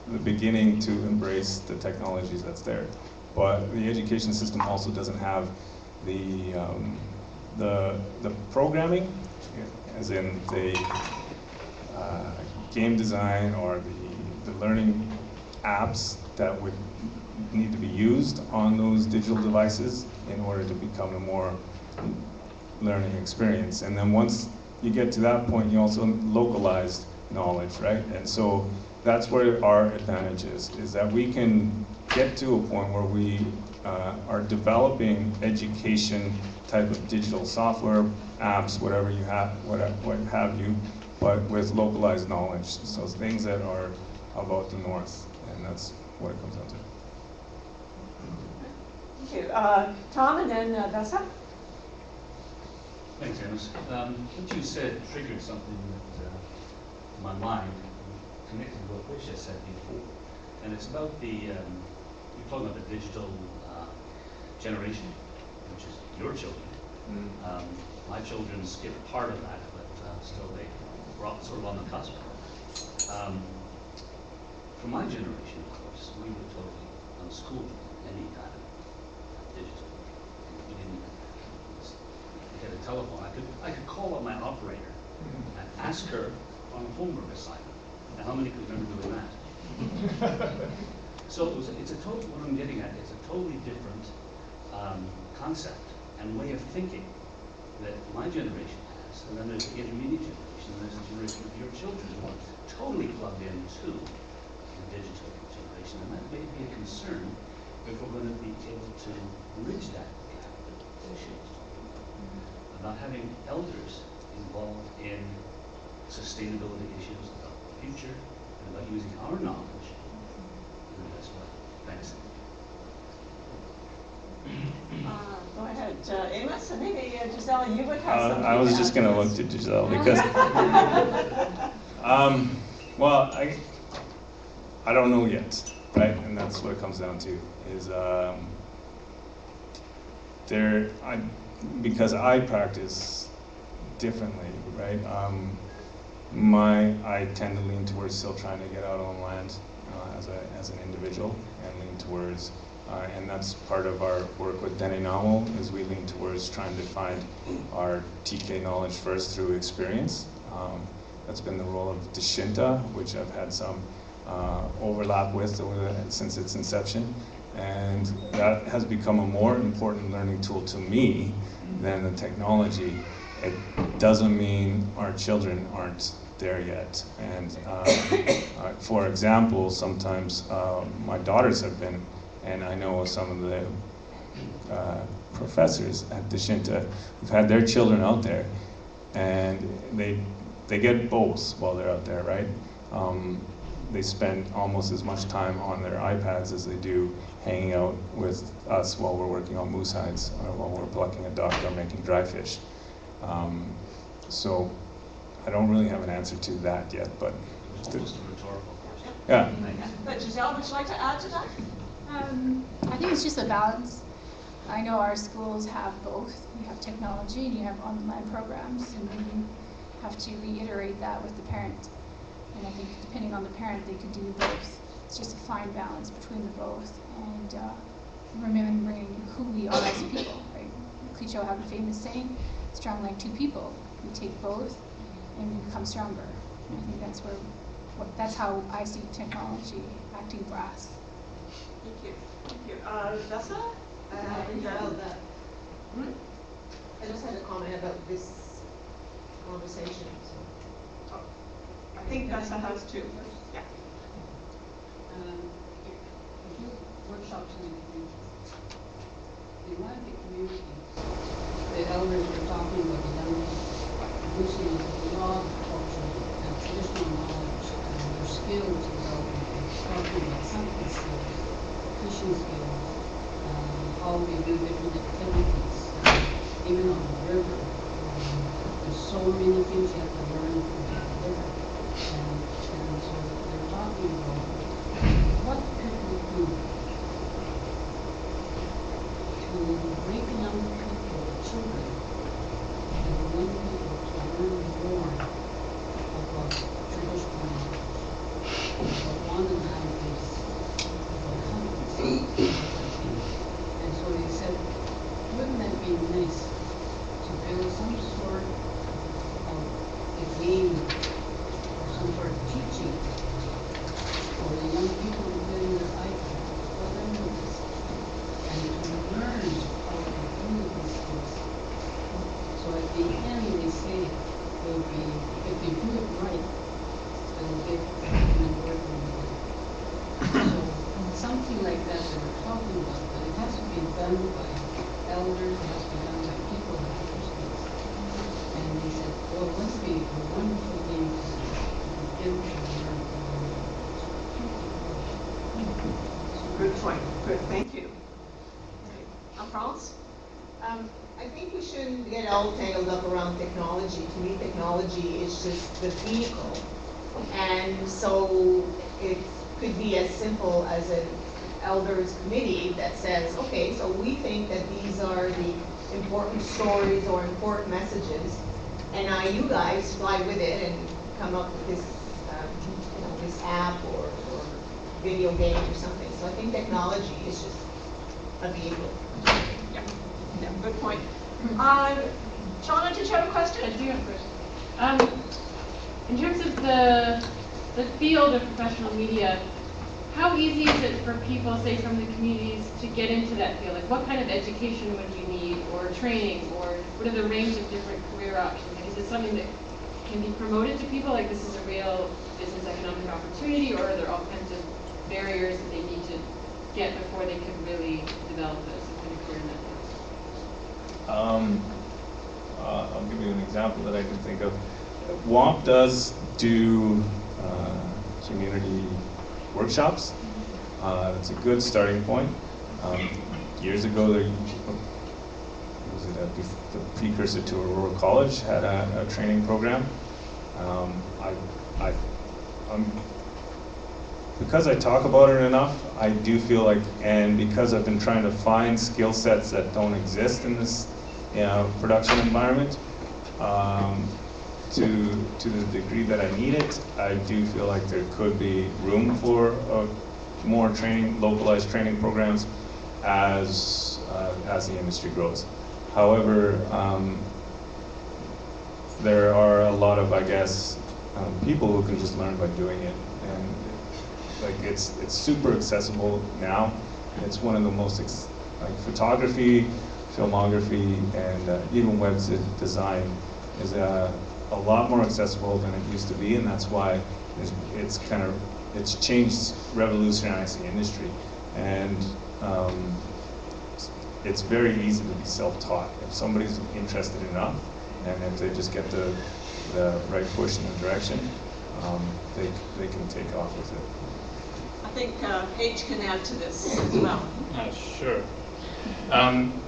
the beginning to embrace the technologies that's there. But the education system also doesn't have the programming, as in the game design or the learning apps that would need to be used on those digital devices in order to become a more learning experience. And then once you get to that point, you also localized knowledge, right? And so that's where our advantage is that we can get to a point where we are developing education type of digital software, apps, whatever you have, what have you, but with localized knowledge. So things that are about the North, and that's what it comes down to. Thank you. Tom and then Vesa. Thanks, Amos. What you said triggered something that, in my mind, connected to what Wisha said before. And it's about you're talking about the digital generation, which is your children. My children skipped part of that, but still they were sort of on the cusp. For my generation, of course, we were totally unschooled any kind of digital. We didn't get a telephone. I could call up my operator and ask her on a homework assignment. And how many could remember doing that? So it's a total. What I'm getting at is a totally different concept and way of thinking that my generation has, and then there's the intermediate generation, and there's the generation of your children who are totally plugged into the digital generation, and that may be a concern if we're going to be able to bridge that gap that she was talking about having elders involved in sustainability issues about the future and about using our knowledge in the best way. Thanks. Go ahead, Amos, and maybe Giselle, you would have something. I was just going to look to Giselle because, well, I don't know yet, right? And that's what it comes down to is because I practice differently, right? I tend to lean towards still trying to get out on land as an individual, and lean towards, and that's part of our work with Dene Novel, is we lean towards trying to find our TK knowledge first through experience. That's been the role of Deshinta, which I've had some overlap with since its inception, and that has become a more important learning tool to me than the technology. It doesn't mean our children aren't there yet. And for example, sometimes my daughters have been, and I know some of the professors at Deshinta who've had their children out there, and they get both while they're out there, right? They spend almost as much time on their iPads as they do hanging out with us while we're working on moose hides, or while we're plucking a duck or making dry fish. So I don't really have an answer to that yet, but it's almost a rhetorical question. Yeah. But Giselle, would you like to add to that? I think it's just a balance. I know our schools have both. You have technology and you have online programs, and maybe have to reiterate that with the parent. And I think depending on the parent, they could do both. It's just a fine balance between the both, and remembering who we are as people, right? Clicho have a famous saying, strong like two people. We take both and we become stronger. And I think that's that's how I see technology acting for us. Thank you. Thank you. Vessa? I just had a comment about this conversation. So. I think Vessa has two. Yeah. Workshops in the communities. In one of the communities, the elders were talking about the young people using a lot of culture and traditional knowledge and their skills development, talking about hunting skills, fishing skills, how they do different activities, even on the river. There's so many things you have to learn from that river. And so they're talking about what could we do to make young people, children, and young people to learn more about traditional knowledge, about one and nine days, about hunting. And so they said, wouldn't that be nice to build some sort of a game or some sort of teaching for the young people to get in their iPad or their movies and to learn how to do these things. So at the end they say they'll be, if they do it right, they'll get an award from the day. So something like that they were talking about, but it has to be done by elders, it has to be done by people who understand. And they said, well, it must be a wonderful thing to give to learn. Good point. Good. Thank you. France? I think we shouldn't get all tangled up around technology. To me, technology is just the vehicle. And so it could be as simple as an elders committee that says, okay, so we think that these are the important stories or important messages, and now you guys fly with it and come up with this, this app or video game or something. So I think technology is just a vehicle. Yeah, good point. Shauna, did you have a question? I do have a question. In terms of the field of professional media, how easy is it for people, say from the communities, to get into that field? Like what kind of education would you need, or training, or what are the range of different career options? Like, is it something that can be promoted to people, like this is a real business economic opportunity, or are there all kinds of barriers that they need to get before they could really develop some kind of career in that field? I'll give you an example that I can think of. WAMP does do community workshops. It's a good starting point. Years ago, the precursor to Aurora College had a training program. Because I talk about it enough, I do feel like, and because I've been trying to find skill sets that don't exist in this production environment, to the degree that I need it, I do feel like there could be room for more training, localized training programs as the industry grows. However, there are a lot of, I guess, people who can just learn by doing it, and like it's super accessible now. It's one of the most like photography, filmography, and even web design is a lot more accessible than it used to be, and that's why it's changed, revolutionized the industry, and it's very easy to be self-taught. If somebody's interested enough, and if they just get the right push in the direction, they can take off with it. I think H can add to this as well. Sure.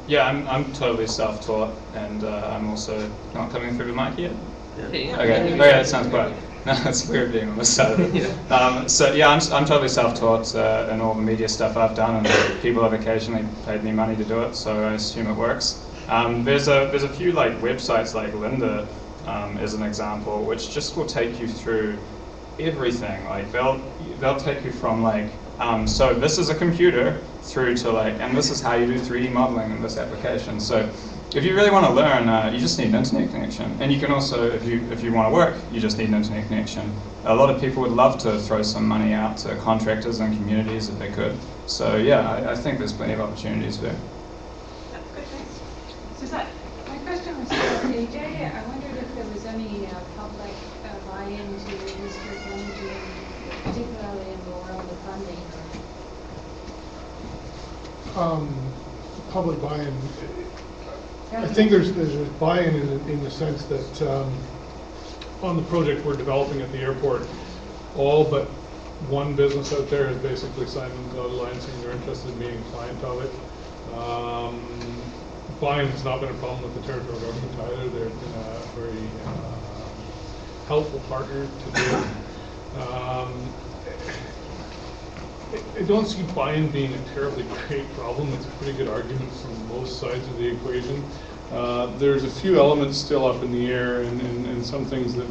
Yeah, I'm totally self-taught, and I'm also not coming through the mic yet. Yeah. Okay, that sounds quiet. No, it's weird being on this side of it. So yeah, I'm totally self-taught in all the media stuff I've done, and people have occasionally paid me money to do it, so I assume it works. There's a few like websites like Lynda is an example, which just will take you through everything. Like they'll take you from like, so this is a computer through to like, and this is how you do 3D modeling in this application. So if you really want to learn, you just need an internet connection. And you can also, if you want to work, you just need an internet connection. A lot of people would love to throw some money out to contractors and communities if they could. So yeah, I think there's plenty of opportunities there. That's good, thanks. Suzette? My question was for AJ. I wondered if there was any public buy-in to district energy, particularly in the world of funding. Public buy-in. I think there's a buy-in in the sense that on the project we're developing at the airport, all but one business out there has basically signed into the line saying they're interested in being a client of it. Buy-in has not been a problem with the territorial government either. They've been a very helpful partner to do it. I don't see buy-in being a terribly great problem. It's a pretty good argument from both sides of the equation. There's a few elements still up in the air and some things that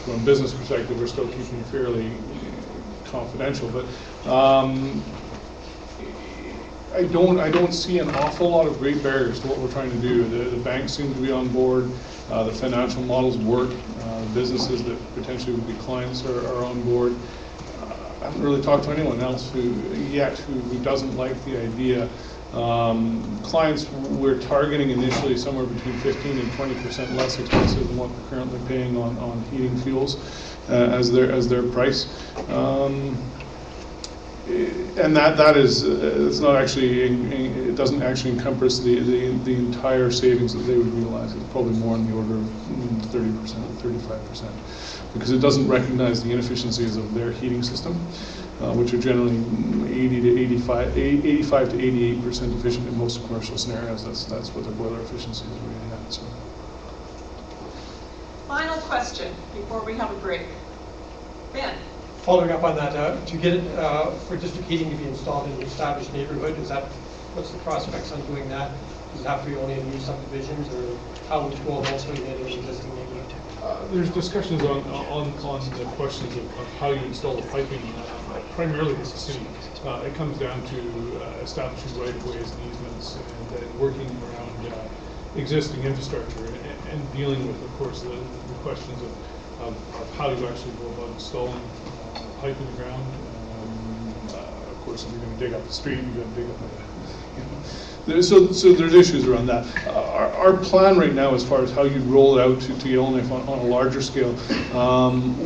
from a business perspective we're still keeping fairly confidential. But I don't see an awful lot of great barriers to what we're trying to do. The banks seem to be on board. The financial models work. Businesses that potentially would be clients are on board. I haven't really talked to anyone else who doesn't like the idea. Clients we're targeting initially somewhere between 15 and 20% less expensive than what they're currently paying on heating fuels as their price. And that is it's not actually it doesn't actually encompass the entire savings that they would realize. It's probably more in the order of 30%, 35%, because it doesn't recognize the inefficiencies of their heating system, which are generally 85 to 88% efficient in most commercial scenarios. That's what their boiler efficiency is rated at. So. Final question before we have a break. Ben. Following up on that, to get it for district heating to be installed in an established neighborhood, what's the prospects on doing that? Does it have to be only in new subdivisions, or how would you go about putting it in an existing neighborhood? There's discussions on the questions of how you install the piping, primarily as a city. It comes down to establishing right-of-ways and easements and working around existing infrastructure and dealing with, of course, the questions of how you actually go about installing pipe in the ground. Of course, if you're going to dig up the street, you're going to dig up so there's issues around that. Our plan right now, as far as how you roll it out to Yellowknife on a larger scale,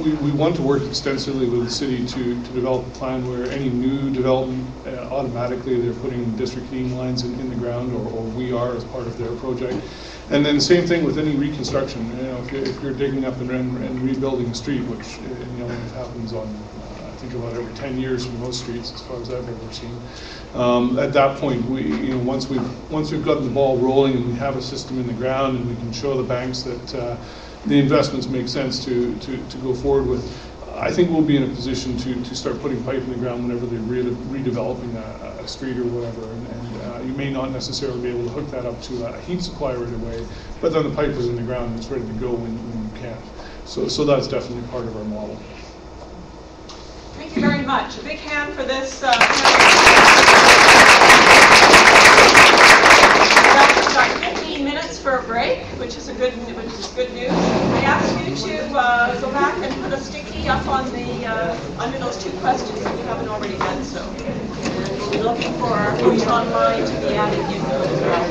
we want to work extensively with the city to develop a plan where any new development, automatically they're putting district heating lines in the ground, or we are as part of their project. And then same thing with any reconstruction. You know, if you're digging up and rebuilding a street, which it happens on, I think about every 10 years for most streets, as far as I've ever seen. At that point, once we've gotten the ball rolling and we have a system in the ground and we can show the banks that the investments make sense to go forward with, I think we'll be in a position to start putting pipe in the ground whenever they're redeveloping a street or whatever. And you may not necessarily be able to hook that up to a heat supply right away, but then the pipe is in the ground and it's ready to go when you can. So that's definitely part of our model. Thank you very much. A big hand for this. We've got 15 minutes for a break, which is good news. I ask you to go back and put a sticky up on the under those two questions if you haven't already done so. And we'll be looking for who's online to be added in as well.